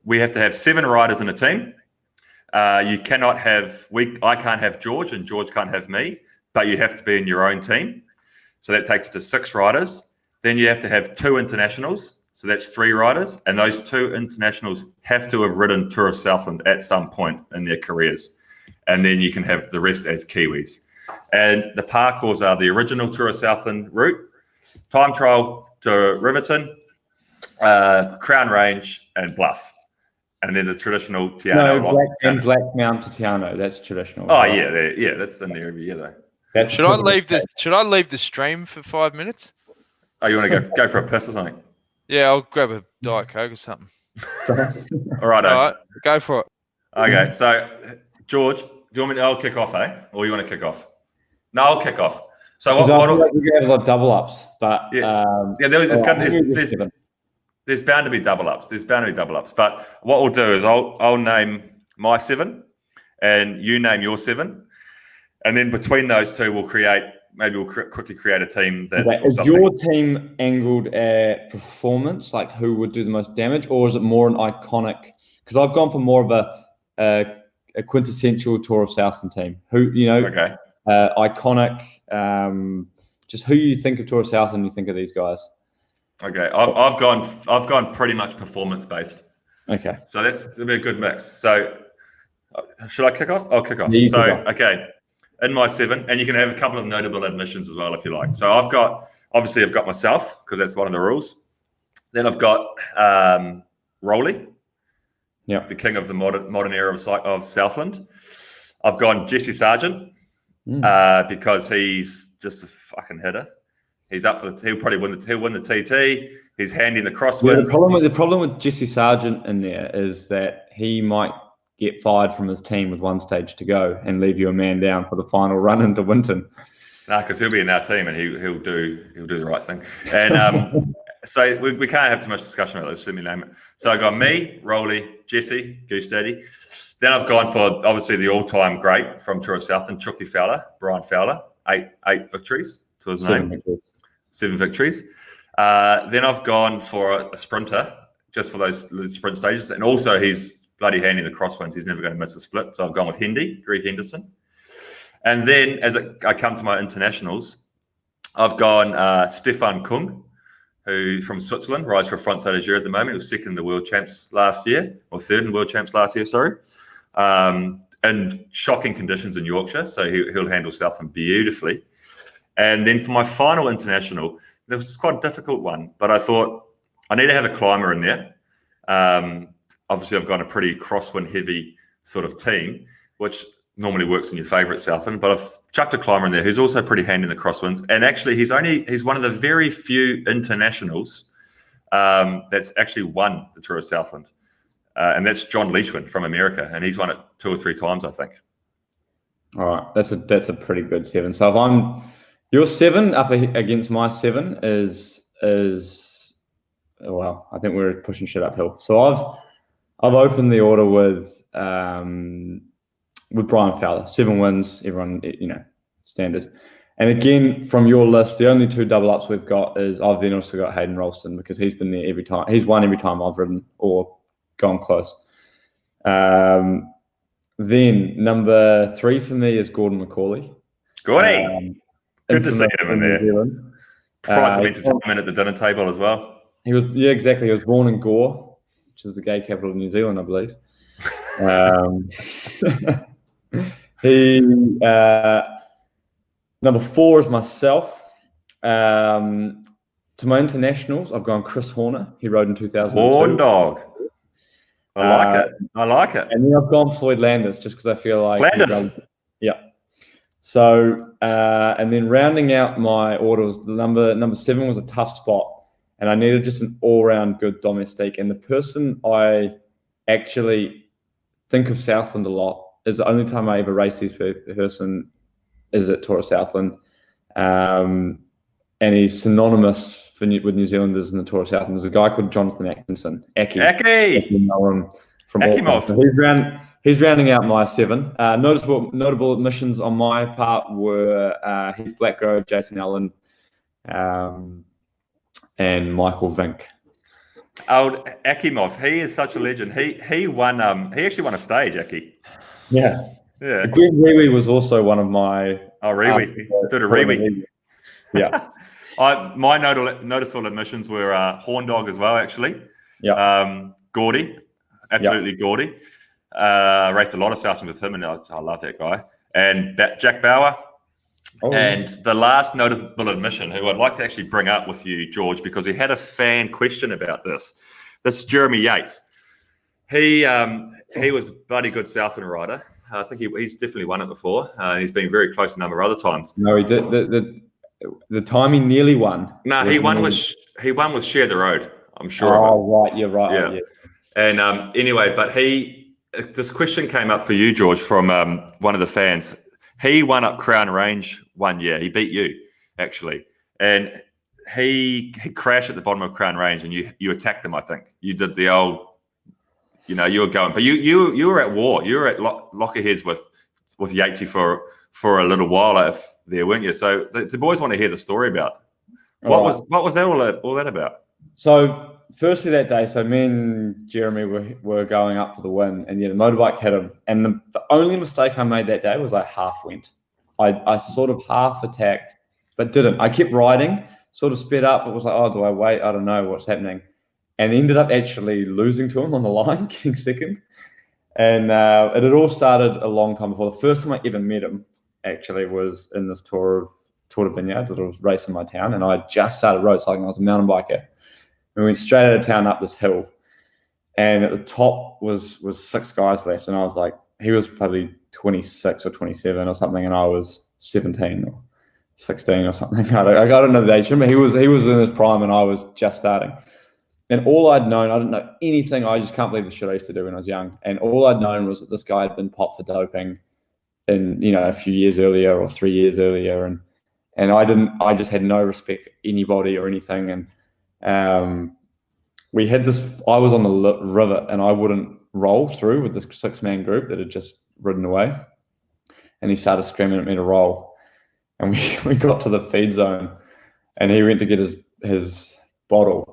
We have to have 7 riders in a team. You cannot have I can't have George, and George can't have me, but you have to be in your own team. So that takes it to 6 riders. Then you have to have 2 internationals. So that's 3 riders, and those 2 internationals have to have ridden Tour of Southland at some point in their careers. And then you can have the rest as Kiwis. And the parcours are the original Tour of Southland route, time trial to Riverton, Crown Range, and Bluff. And then the traditional Tiano. Black Mount to Tiano, that's traditional. Oh, right? Yeah, that's in there every year, though. Should I leave the stream for 5 minutes? Oh, you want to go for a piss or something? Yeah, I'll grab a Diet Coke or something. All right, go for it. Okay, so George, do you want me to? I'll kick off, eh? Or you want to kick off? No, I'll kick off. So I feel like we have like double ups, but there's bound to be double ups. But what we'll do is I'll name my 7, and you name your 7, and then between those 2, we'll quickly create a team that. Is your team angled at performance, like who would do the most damage, or is it more an iconic? Because I've gone for more of a quintessential Tour of Southland team. Who iconic. Just who you think of Tour of Southland, you think of these guys. Okay, I've gone pretty much performance based. Okay, so that's a good mix. So should I kick off? I'll kick off. Okay. In my 7, and you can have a couple of notable admissions as well if you like. So I've got myself because that's one of the rules. Then I've got Rowley, the king of the modern era of Southland. I've gone Jesse Sargent because he's just a fucking hitter. He's up for he'll probably win the TT. He's handy in the crosswinds. Yeah, the problem with Jesse Sargent in there is that he might get fired from his team with one stage to go and leave you a man down for the final run into Winton. No, because he'll be in our team and he'll do the right thing. And so we can't have too much discussion about this. Let me name it. So I got me, Rolly, Jesse, Goose Daddy. Then I've gone for obviously the all-time great from Tour of Southland, Chucky Fowler, Brian Fowler, eight victories to his name. 7 victories. Then I've gone for a sprinter, just for those sprint stages. And also he's bloody handy in the crosswinds. He's never going to miss a split. So I've gone with Greg Henderson. And then as I come to my internationals, I've gone Stefan Kung, who from Switzerland, rides for Frontside Azure at the moment. He was second in the World Champs last year, or third in the World Champs last year, sorry. In shocking conditions in Yorkshire, so he'll handle Southland beautifully. And then for my final international, it was quite a difficult one, but I thought I need to have a climber in there. Obviously, I've got a pretty crosswind heavy sort of team, which normally works in your favourite Southland, but I've chucked a climber in there who's also pretty handy in the crosswinds. And actually, he's one of the very few internationals that's actually won the Tour of Southland. And that's John Leachman from America, and he's won it 2 or 3 times, I think. All right, that's a pretty good 7. So if I'm your 7 up against my 7 is well, I think we're pushing shit uphill. So I've opened the order with Brian Fowler, 7 wins, everyone standard. And again, from your list, the only 2 double ups we've got is I've then also got Hayden Ralston because he's been there every time. He's won every time I've ridden or gone close. Then number 3 for me is Gordon McCauley. Gordy, good to see him in there. Provides some entertainment at the dinner table as well. Exactly. He was born in Gore, which is the gay capital of New Zealand, I believe. Number 4 is myself. To my internationals, I've gone Chris Horner. He rode in 2002. Horn dog. I like it. And then I've gone Floyd Landis just because I feel like Landis. Yeah. So and then rounding out my order was the number 7 was a tough spot, and I needed just an all-round good domestique. And the person I actually think of Southland a lot is the only time I ever raced this person is at Tour of Southland, and he's synonymous with New Zealanders in the Tour of Southland. There's a guy called Jonathan Atkinson. Aki. From Auckland. So he's rounding out my 7. Notable admissions on my part were Heath Blackgrove, Jason Allen, and Michael Vink. Old Akimov, he is such a legend. He won. He actually won a stage, Aki. Yeah. Yeah. Glenn Rewe was also one of my. Oh, Rewe. Did a Rewe. Yeah. My noticeable admissions were Horn Dog as well, actually. Yeah. Gordy, absolutely Gordy. Raced a lot of Southland with him, and I love that guy. And Jack Bauer. Oh, and the last notable admission, who I'd like to actually bring up with you, George, because he had a fan question about this. This is Jeremy Yates. He was a bloody good Southland rider. I think he's definitely won it before. He's been very close a number of other times. No, he did. The time he nearly won. No, he won with Share the Road. I'm sure. Oh, right, you're right. Yeah. Oh, yes. And anyway, but this question came up for you, George, from one of the fans. He won up Crown Range one year. He beat you, actually, and he crashed at the bottom of Crown Range, and you attacked him. I think you did the old, you were going, but you were at war. You were at lockerheads with Yatesy for a little while there, weren't you? So the boys want to hear the story about what was that all that about? So firstly that day, so me and Jeremy were going up for the win, and the motorbike hit him. And the only mistake I made that day was I half went. I sort of half attacked, but didn't. I kept riding, sort of sped up. It was like, oh, do I wait? I don't know what's happening. And ended up actually losing to him on the line, getting second. And it had all started a long time before. The first time I ever met him actually was in this Tour of Vineyards that I was racing my town, and I just started road cycling. I was a mountain biker. We went straight out of town up this hill, and at the top was 6 guys left, and I was like, he was probably 26 or 27 or something, and I was 17 or 16 or something. I don't know the age, but he was in his prime, and I was just starting. And all I'd known, I didn't know anything. I just can't believe the shit I used to do when I was young. And all I'd known was that this guy had been popped for doping in, a few years earlier or 3 years earlier. And I just had no respect for anybody or anything. And we had this, I was on the rivet and I wouldn't roll through with this 6-man group that had just ridden away. And he started screaming at me to roll. And we got to the feed zone and he went to get his bottle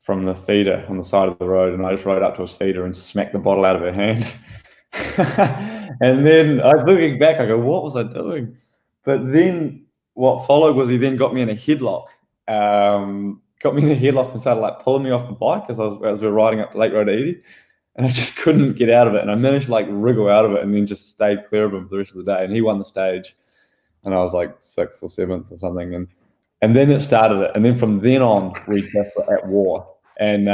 from the feeder on the side of the road, and I just rode up to his feeder and smacked the bottle out of her hand. And then I was looking back, I go, what was I doing? But then what followed was he then got me in a headlock. And started like pulling me off the bike as we were riding up to Lake Road 80. And I just couldn't get out of it. And I managed to like wriggle out of it and then just stayed clear of him for the rest of the day. And he won the stage. And I was like 6th or 7th or something. And then it started it. And then from then on, we just were at war. And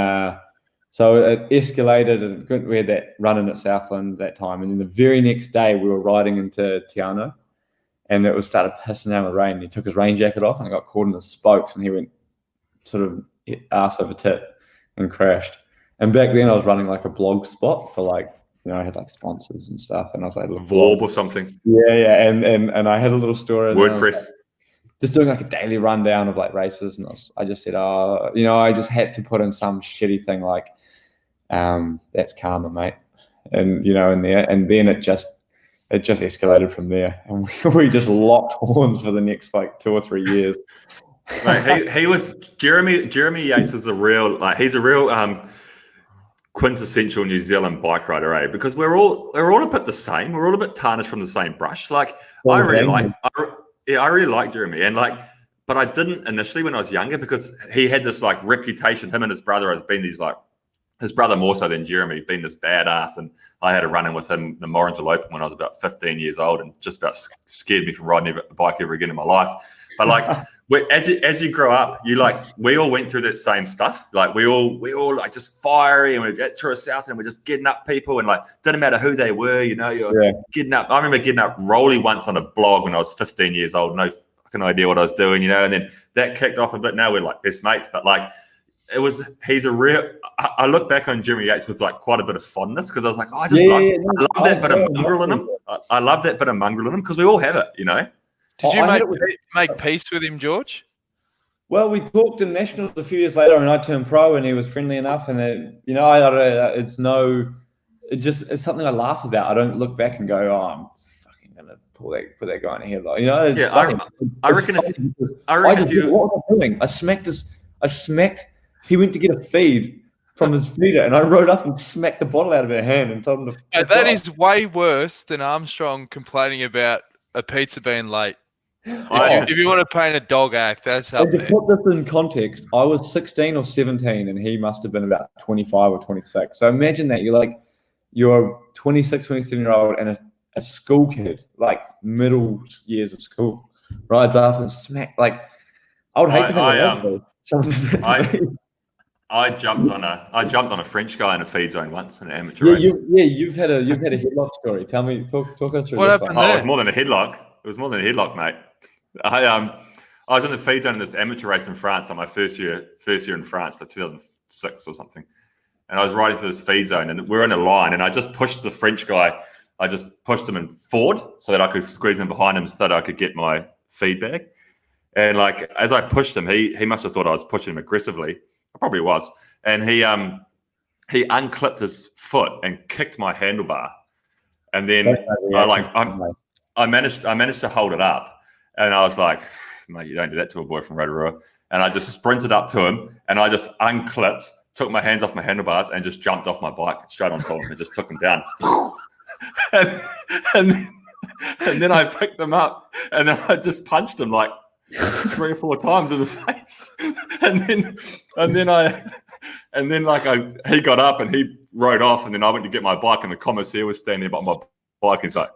so it escalated. And we had that run-in at Southland that time. And then the very next day, we were riding into Tiano. And it started pissing down with rain. He took his rain jacket off and it got caught in the spokes. And he went sort of ass over tit and crashed. And back then, I was running like a blog spot for like, I had like sponsors and stuff. And I was like, Vorb or something. Yeah. And I had a little story. WordPress. Just doing like a daily rundown of like races, and I just said, I just had to put in some shitty thing like, that's karma, mate, and in there, and then it just escalated from there, and we just locked horns for the next like 2 or 3 years. Mate, he was Jeremy Yates was he's a real quintessential New Zealand bike rider, because we're all a bit the same. We're all a bit tarnished from the same brush. Like I really like Jeremy, and but I didn't initially when I was younger because he had this like reputation. Him and his brother have been these like, his brother more so than Jeremy, being this badass. And I had a run-in with him, the Morrinsville Open, when I was about 15 years old, and just about scared me from riding a bike ever again in my life. But like, as you grow up, we all went through that same stuff. Like we all like just fiery, and we get through a Southland and we're just getting up people, and like didn't matter who they were, you're getting up. I remember getting up Rolly once on a blog when I was 15 years old, no fucking idea what I was doing, and then that kicked off a bit. Now we're like best mates, but like he's a real. I look back on Jeremy Yates with like quite a bit of fondness because I was like, I love that bit of mongrel in him. I love that bit of mongrel in him because we all have it, Did you make peace with him, George? Well, we talked in nationals a few years later, and I turned pro, and he was friendly enough, and it's something I laugh about. I don't look back and go, I'm fucking gonna put that guy in a headlock. I reckon what was I doing? I smacked. He went to get a feed from his feeder, and I rode up and smacked the bottle out of her hand and told him to. That is way worse than Armstrong complaining about a pizza being late. If you want to paint a dog act, that's up there. To put this in context, I was 16 or 17, and he must have been about 25 or 26. So imagine that you're a 26, 27-year-old and a school kid, like middle years of school, rides up and smack. Like I would hate to I jumped on a French guy in a feed zone once in an amateur race. You've had a headlock story. Tell me, talk us through. What happened there? It was more than a headlock. It was more than a headlock, mate. I was in the feed zone in this amateur race in France, like my first year in France, like 2006 or something. And I was riding through this feed zone, and we're in a line, and I just pushed the French guy. I just pushed him in forward so that I could squeeze him behind him so that I could get my feedback. And like as I pushed him, he must have thought I was pushing him aggressively. I probably was. And he unclipped his foot and kicked my handlebar. And then I managed to hold it up. And I was like, mate, you don't do that to a boy from Rotorua. And I just sprinted up to him and I just unclipped, took my hands off my handlebars and just jumped off my bike straight on top of him and just took him down. and then I picked him up and then I just punched him like 3 or 4 times in the face. He got up and he rode off, and then I went to get my bike, and the commissaire was standing there by my bike. He's like,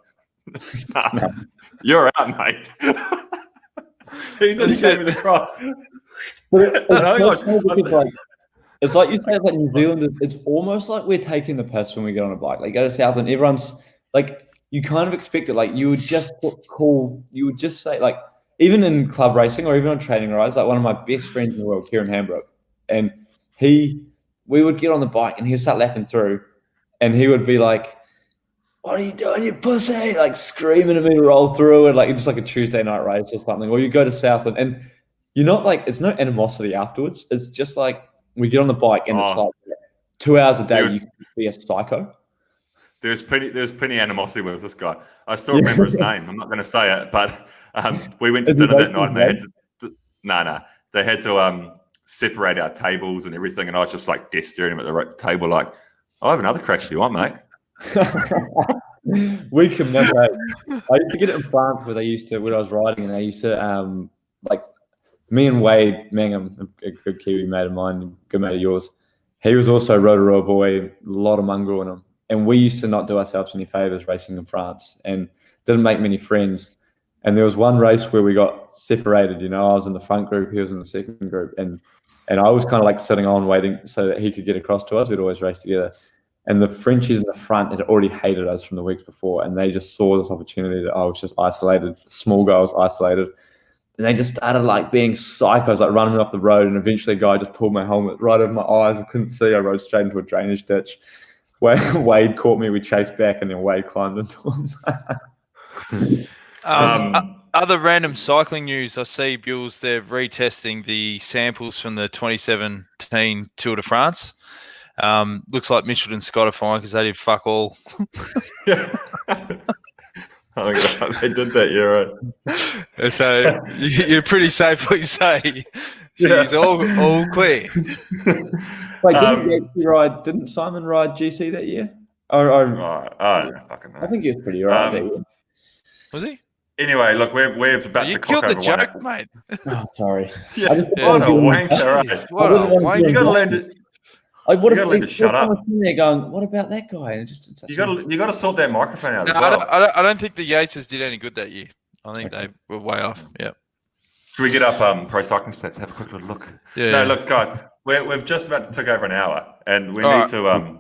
nah, you're out, mate. He just gave me the cross. It's like you say, like New Zealand, it's almost like we're taking the piss when we get on a bike. Like, go to Southland, everyone's like, you kind of expect it. Like, you would just say, like, even in club racing or even on training rides, like one of my best friends in the world, Kieran Hambrook, and he we would get on the bike and he'd start lapping through, and he would be like, "What are you doing, you pussy?" Like screaming at me to roll through, and like just like a Tuesday night race or something. Or you go to Southland, and you're not like, it's no animosity afterwards. It's just like we get on the bike and it's like 2 hours a day you can be a psycho. There's plenty animosity with this guy. I still remember his name. I'm not going to say it, but we went to dinner that night and they had to, they had to separate our tables and everything. And I was just like death staring at the table, like, I'll have another crack if you want, mate. We can never. I used to get it in France where when I was riding, and I used to like me and Wade Mangum, a good Kiwi mate of mine, good mate of yours. He was also a Rotorua boy, a lot of mongrel in him. And we used to not do ourselves any favors racing in France and didn't make many friends. And there was one race where we got separated. You know, I was in the front group, he was in the second group. And I was kind of like sitting on waiting so that he could get across to us. We'd always race together. And the Frenchies in the front had already hated us from the weeks before. And they just saw this opportunity that I was just isolated. The small guy was isolated. And they just started like being psychos, like running off the road. And eventually a guy just pulled my helmet right over my eyes. I couldn't see. I rode straight into a drainage ditch. Wade caught me. We chased back, and then Wade climbed into him. Other random cycling news. I see Bewls, they're retesting the samples from the 2017 Tour de France. Looks like Mitchell and Scott are fine because they did fuck all. I think they did that, yeah, right. So you're pretty safely say she's all clear. Wait, didn't Simon ride GC that year? I don't fucking know. I think he was pretty right that year. Was he? Anyway, look, we're about you to killed cock the over joke, mate. Oh, sorry. What a wanker, What a wanker. You got to learn to. What you got to shut up. There going, what about that guy? And You got to sort that microphone out No, as well. I don't think the Yateses did any good that year. I think they were way off. Yeah. Should we get up pro cycling stats? Have a quick little look. Yeah. No, look, guys, we've just about to tick over an hour, and we need to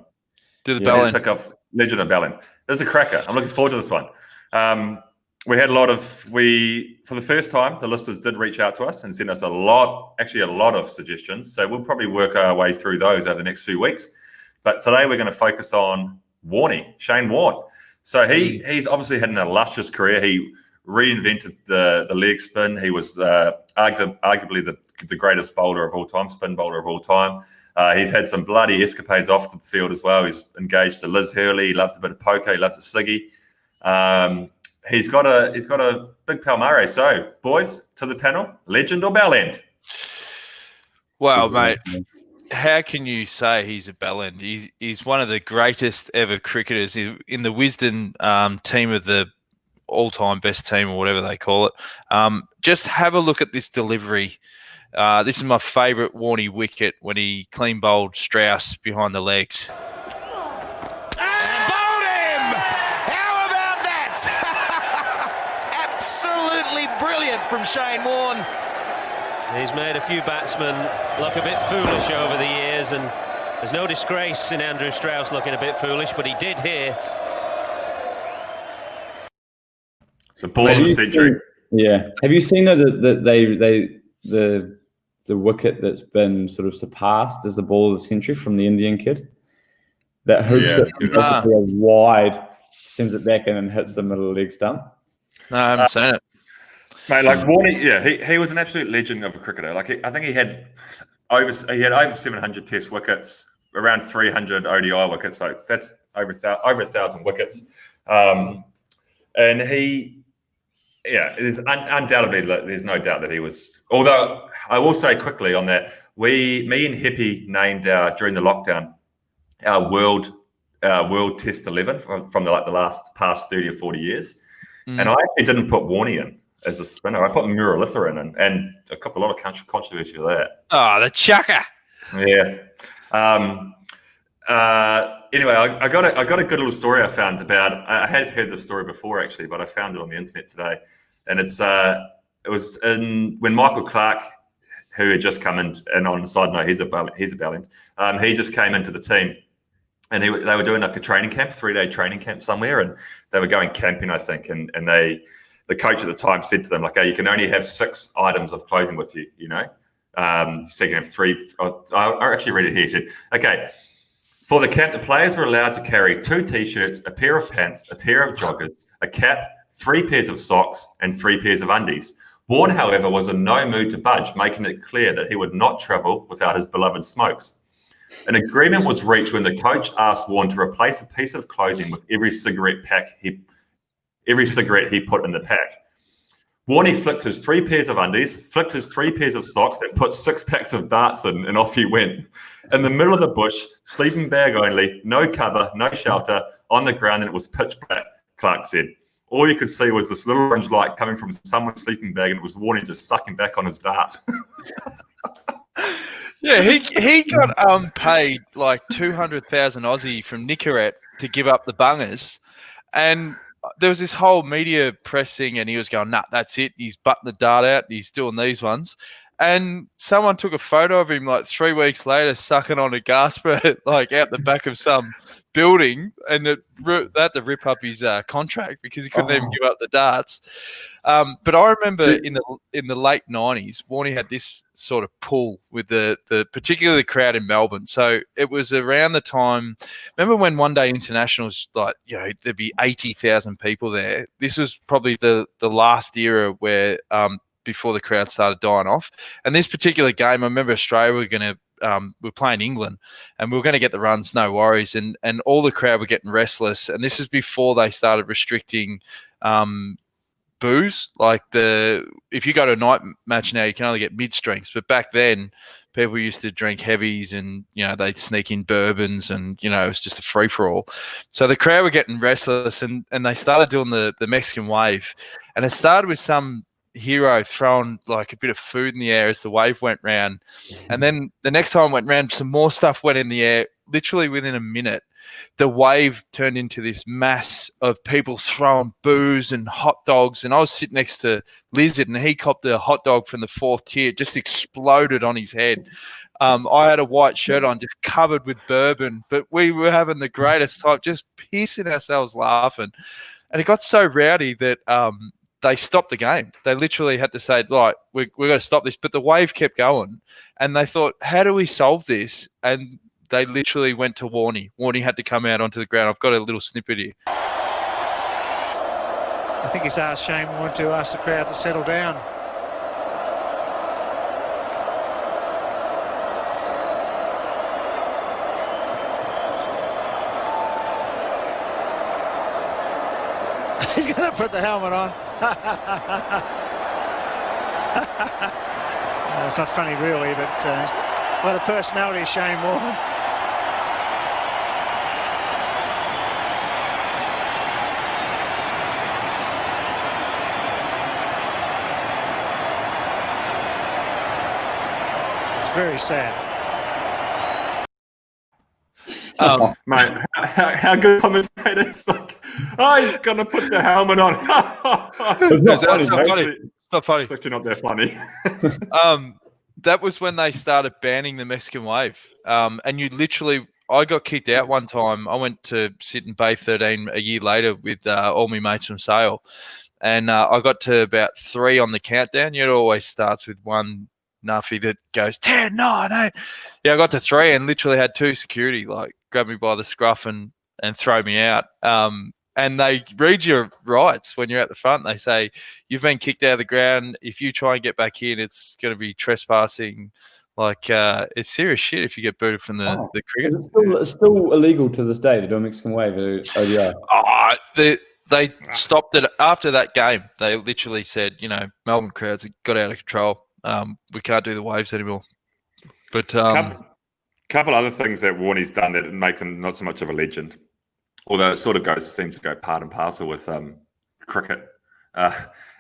do the Bewl. Tick off Legend of Bewl. This is a cracker. I'm looking forward to this one. We had for the first time, the listeners did reach out to us and send us a lot of suggestions. So we'll probably work our way through those over the next few weeks. But today we're going to focus on Warney, Shane Warne. So he's obviously had an illustrious career. He reinvented the leg spin. He was arguably the greatest bowler of all time, spin bowler of all time. He's had some bloody escapades off the field as well. He's engaged to Liz Hurley. He loves a bit of poker. He loves a ciggy. He's got a big Palmares. So, boys, to the panel, legend or bell end? Well, mate, how can you say he's a bell end? He's one of the greatest ever cricketers in the Wisden team of the all-time best team or whatever they call it. Just have a look at this delivery. This is my favourite Warney wicket when he clean bowled Strauss behind the legs. Absolutely brilliant from Shane Warne. He's made a few batsmen look a bit foolish over the years, and there's no disgrace in Andrew Strauss looking a bit foolish, but he did here. The ball of the century. Yeah. Have you seen the wicket that's been sort of surpassed as the ball of the century from the Indian kid? That hoops it wide, sends it back in and hits the middle of the leg stump. No, I haven't seen it. Mate, like Warney, he was an absolute legend of a cricketer. Like I think he had over 700 Test wickets, around 300 ODI wickets. So that's over 1,000 wickets. And there's undoubtedly, there's no doubt that he was. Although I will say quickly on that, me and Hippie named during the lockdown our world Test 11 from the past 30 or 40 years. And I actually didn't put Warney in as a spinner. I put Muralitha in, and a lot of controversy with that. Oh, the chucker. Yeah. Anyway, I got a good little story I found about. I had heard this story before actually, but I found it on the internet today, and it was when Michael Clark, who had just come in, and on the side note, he's a bell end. He just came into the team. And they were doing like a training camp, 3-day training camp somewhere, and they were going camping, I think. And the coach at the time said to them, like, "Hey, you can only have 6 items of clothing with you, you know." So you can have 3. I actually read it here. It said, okay, for the camp, the players were allowed to carry 2 T-shirts, a pair of pants, a pair of joggers, a cap, 3 pairs of socks, and 3 pairs of undies. Warne, however, was in no mood to budge, making it clear that he would not travel without his beloved smokes. An agreement was reached when the coach asked Warne to replace a piece of clothing with every cigarette he put in the pack. Warney flicked his 3 pairs of undies, flicked his 3 pairs of socks, and put 6 packs of darts in, and off he went. In the middle of the bush, sleeping bag only, no cover, no shelter, on the ground, and it was pitch black, Clark said. All you could see was this little orange light coming from someone's sleeping bag, and it was Warney just sucking back on his dart. Yeah, he got paid like 200,000 Aussie from Nicorette to give up the bungers, and there was this whole media press thing, and he was going, "Nah, that's it. He's butting the dart out. He's doing these ones." And someone took a photo of him like 3 weeks later, sucking on a gasper like out the back of some building, and it had to rip up his contract because he couldn't even give up the darts. But I remember in the late 90s, Warney had this sort of pull with the particularly the crowd in Melbourne. So it was around the time. Remember when One Day Internationals, like, you know, there'd be 80,000 people there. This was probably the last era where before the crowd started dying off. And this particular game, I remember Australia we're playing England, and we were going to get the runs, no worries. And all the crowd were getting restless. And this is before they started restricting booze. Like if you go to a night match now, you can only get mid-strengths. But back then, people used to drink heavies, and, you know, they'd sneak in bourbons, and, you know, it was just a free-for-all. So the crowd were getting restless, and they started doing the Mexican wave. And it started with some hero throwing like a bit of food in the air as the wave went round, and then the next time it went round, some more stuff went in the air. Literally within a minute, the wave turned into this mass of people throwing booze and hot dogs, and I was sitting next to Lizard, and he copped a hot dog from the 4th tier. It just exploded on his head. I had a white shirt on, just covered with bourbon, but we were having the greatest time, just pissing ourselves laughing. And it got so rowdy that they stopped the game. They literally had to say, right, we've got to stop this. But the wave kept going, and they thought, how do we solve this? And they literally went to Warney. Warney had to come out onto the ground. I've got a little snippet here. I think he's asked Shane Warne to ask the crowd to settle down. He's going to put the helmet on. It's not funny really, but what a personality, Shane Warne. It's very sad. Mate, how good commentators, like, oh, he's gonna put the helmet on. It's not funny. It's not funny. It's actually not that funny. That was when they started banning the Mexican wave. And you literally, I got kicked out one time. I went to sit in Bay 13 a year later with all my mates from Sale. And I got to about 3 on the countdown. It always starts with one nuffy that goes 10, 9, 8. Yeah, I got to 3 and literally had 2 security like grab me by the scruff and throw me out. And they read your rights when you're at the front. They say, you've been kicked out of the ground. If you try and get back in, it's going to be trespassing. Like, it's serious shit if you get booted from the cricket. It's still illegal to this day to do a Mexican wave at ODI. They stopped it after that game. They literally said, you know, Melbourne crowds got out of control. We can't do the waves anymore. But couple other things that Warney's done that makes him not so much of a legend, although it sort of seems to go part and parcel with cricket,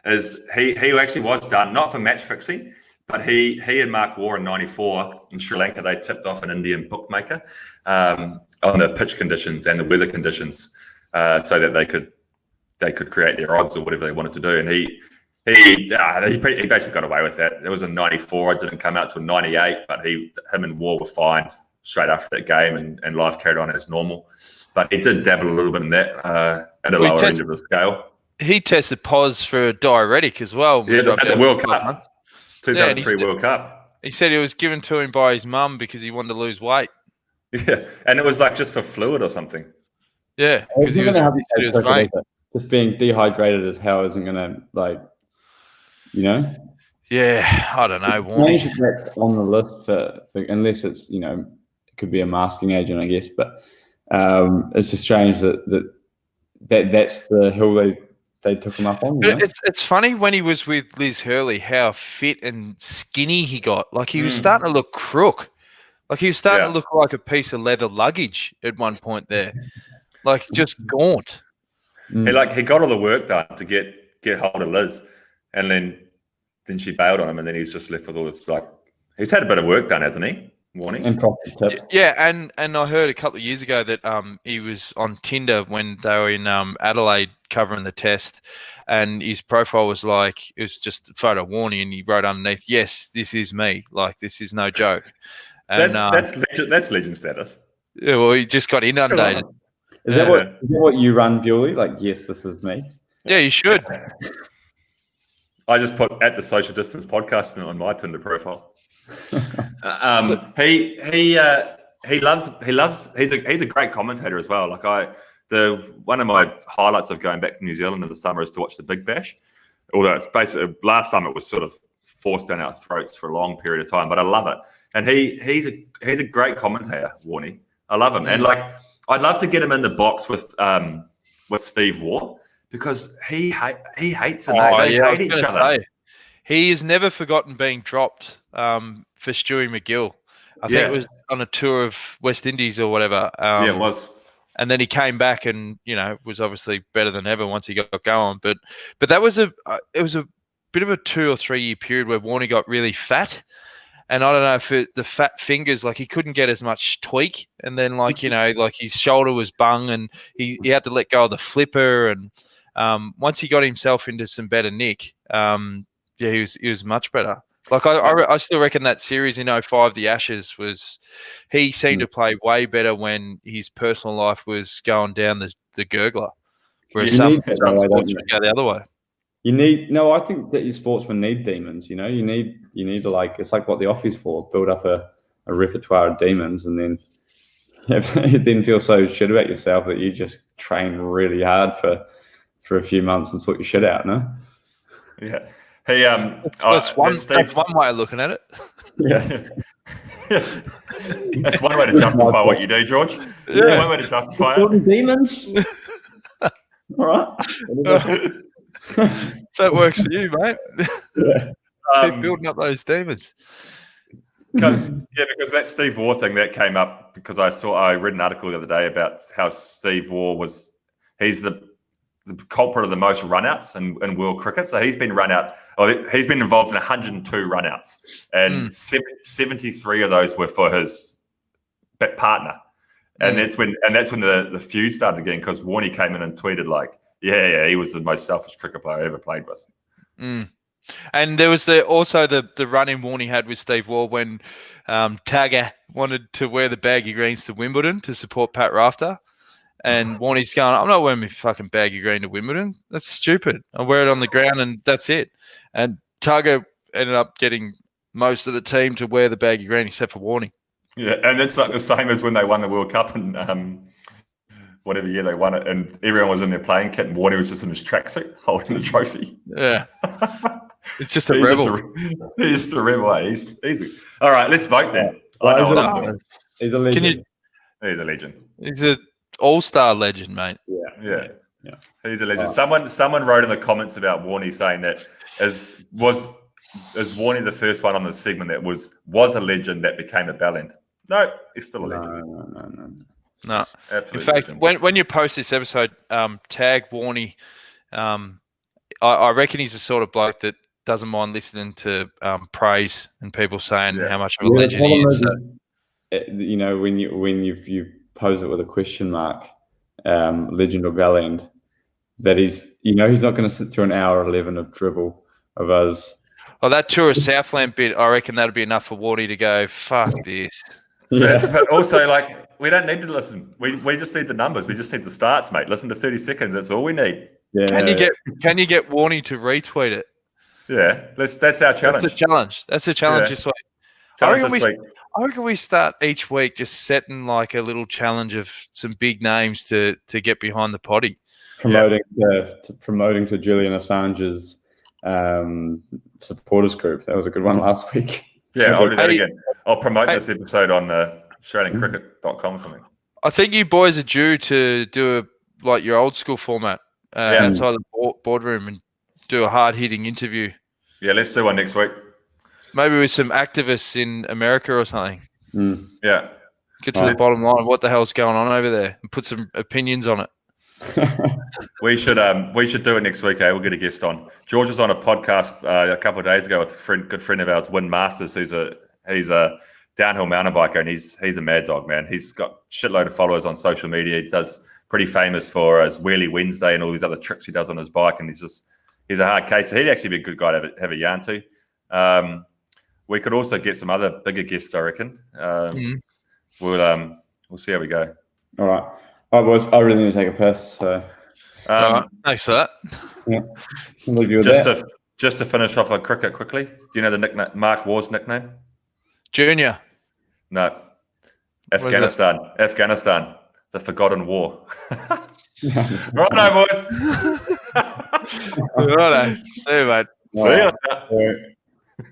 is he actually was done, not for match fixing, but he and Mark Waugh in '94 in Sri Lanka, they tipped off an Indian bookmaker on the pitch conditions and the weather conditions so that they could create their odds or whatever they wanted to do. And he basically got away with that. It was in '94. It didn't come out till '98, but him and Waugh were fined straight after that game, and life carried on as normal. But he did dabble a little bit in that at a lower end of the scale. He tested pos for a diuretic as well. Yeah, at the World Cup, 2003 World Cup. He said it was given to him by his mum because he wanted to lose weight. Yeah, and it was like just for fluid or something. Yeah, because he was vain. Just being dehydrated as hell isn't gonna Yeah, I don't know. Warney. That's on the list for unless it's it could be a masking agent, I guess. But it's just strange that's the hill they took him up on. But it's funny when he was with Liz Hurley how fit and skinny he got. Like he was starting to look crook. Like he was starting to look like a piece of leather luggage at one point there. Like just gaunt. He got all the work done to get hold of Liz, and then she bailed on him, and then he's just left with all this he's had a bit of work done, hasn't he? Warney? And proper tips. Yeah, and I heard a couple of years ago that he was on Tinder when they were in Adelaide covering the test, and his profile was it was just a photo of Warney, and he wrote underneath, "Yes, this is me. Like this is no joke." And that's legend status. Yeah, well, he just got inundated. Is that what you run, Bewley? Like, yes, this is me. Yeah, you should. I just put at the Social Distance Podcast on my Tinder profile. He's a great commentator as well. One of my highlights of going back to New Zealand in the summer is to watch the Big Bash. Although it's basically last time it was sort of forced down our throats for a long period of time, but I love it. And he's a great commentator, Warney. I love him, and I'd love to get him in the box with Steve Warne because he hates him. They hate each other. He has never forgotten being dropped for Stewie McGill. I think it was on a tour of West Indies or whatever. It was. And then he came back and was obviously better than ever once he got going. But that was it was a bit of a 2 or 3 year period where Warney got really fat. And I don't know if the fat fingers, he couldn't get as much tweak. And then his shoulder was bung and he had to let go of the flipper. And once he got himself into some better nick, he was much better. I still reckon that series in 05, the Ashes, he seemed to play way better when his personal life was going down the gurgler. Whereas some sportsmen go the other way. I think that your sportsmen need demons. You need to it's like what the office for, build up a repertoire of demons, and then you then feel so shit about yourself that you just train really hard for a few months and sort your shit out. No. Yeah. Hey, that's one way of looking at it. Yeah. That's one way to justify what you do, George. Yeah. One way to justify it. Demons. All right. That works for you, mate. Yeah. Keep building up those demons. Because that Steve Waugh thing that came up because I read an article the other day about how Steve Waugh he's the culprit of the most runouts in world cricket. So he's been he's been involved in 102 runouts, and 73 of those were for his partner. And that's when the feud started again, because Warney came in and tweeted he was the most selfish cricket player I ever played with. And there was also the run-in Warney had with Steve Waugh when Tagger wanted to wear the baggy greens to Wimbledon to support Pat Rafter. And Warney's going, I'm not wearing my fucking baggy green to Wimbledon. That's stupid. I wear it on the ground and that's it. And Tugger ended up getting most of the team to wear the baggy green except for Warney. Yeah, and it's the same as when they won the World Cup in whatever year they won it, and everyone was in their playing kit and Warney was just in his tracksuit holding the trophy. Yeah. It's just a rebel. He's just a rebel. He's all right, let's vote then. He's a legend. He's a legend. He's an all-star legend, mate. Yeah. He's a legend. Someone wrote in the comments about Warney saying that was Warney the first one on the segment that was a legend that became a bellend. No, he's still a legend. No. Absolute in fact, legend. when you post this episode, tag Warney. I reckon he's the sort of bloke that doesn't mind listening to praise and people saying how much of a legend he is. When you pose it with a question mark, legend or bellend, that he's not going to sit through an hour 11 of drivel of us. Well, that Tour of Southland bit, I reckon that'd be enough for Warney to go, fuck this. Yeah. But also, we don't need to listen. We just need the numbers. We just need the starts, mate. Listen to 30 seconds. That's all we need. Yeah. Can you get Warney to retweet it? Yeah, that's our challenge. That's a challenge this week. Challenge this week. I reckon we start each week just setting like a little challenge of some big names to get behind the potty. Promoting to Julian Assange's supporters group. That was a good one last week. Yeah, I'll do that again. I'll promote this episode on AustralianCricket.com or something. I think you boys are due to do like your old school format outside the boardroom and do a hard-hitting interview. Yeah, let's do one next week. Maybe with some activists in America or something. Yeah. Get to the bottom line of what the hell's going on over there and put some opinions on it. We should do it next week. We'll get a guest on. George was on a podcast a couple of days ago with a good friend of ours, Win Masters, he's a downhill mountain biker, and he's a mad dog, man. He's got a shitload of followers on social media. He does pretty famous for his Wheelie Wednesday and all these other tricks he does on his bike, and he's a hard case. So he'd actually be a good guy to have a yarn to. We could also get some other bigger guests, I reckon. We'll see how we go. All right. All right, boys. I really need to take a piss. So. Thanks for that. Yeah. I'll leave you with that. Just to finish off on cricket quickly, do you know the nickname, Mark Waugh's nickname? Junior. No. Afghanistan. Afghanistan. The forgotten war. Right now, boys. Righto. See you, mate. See you.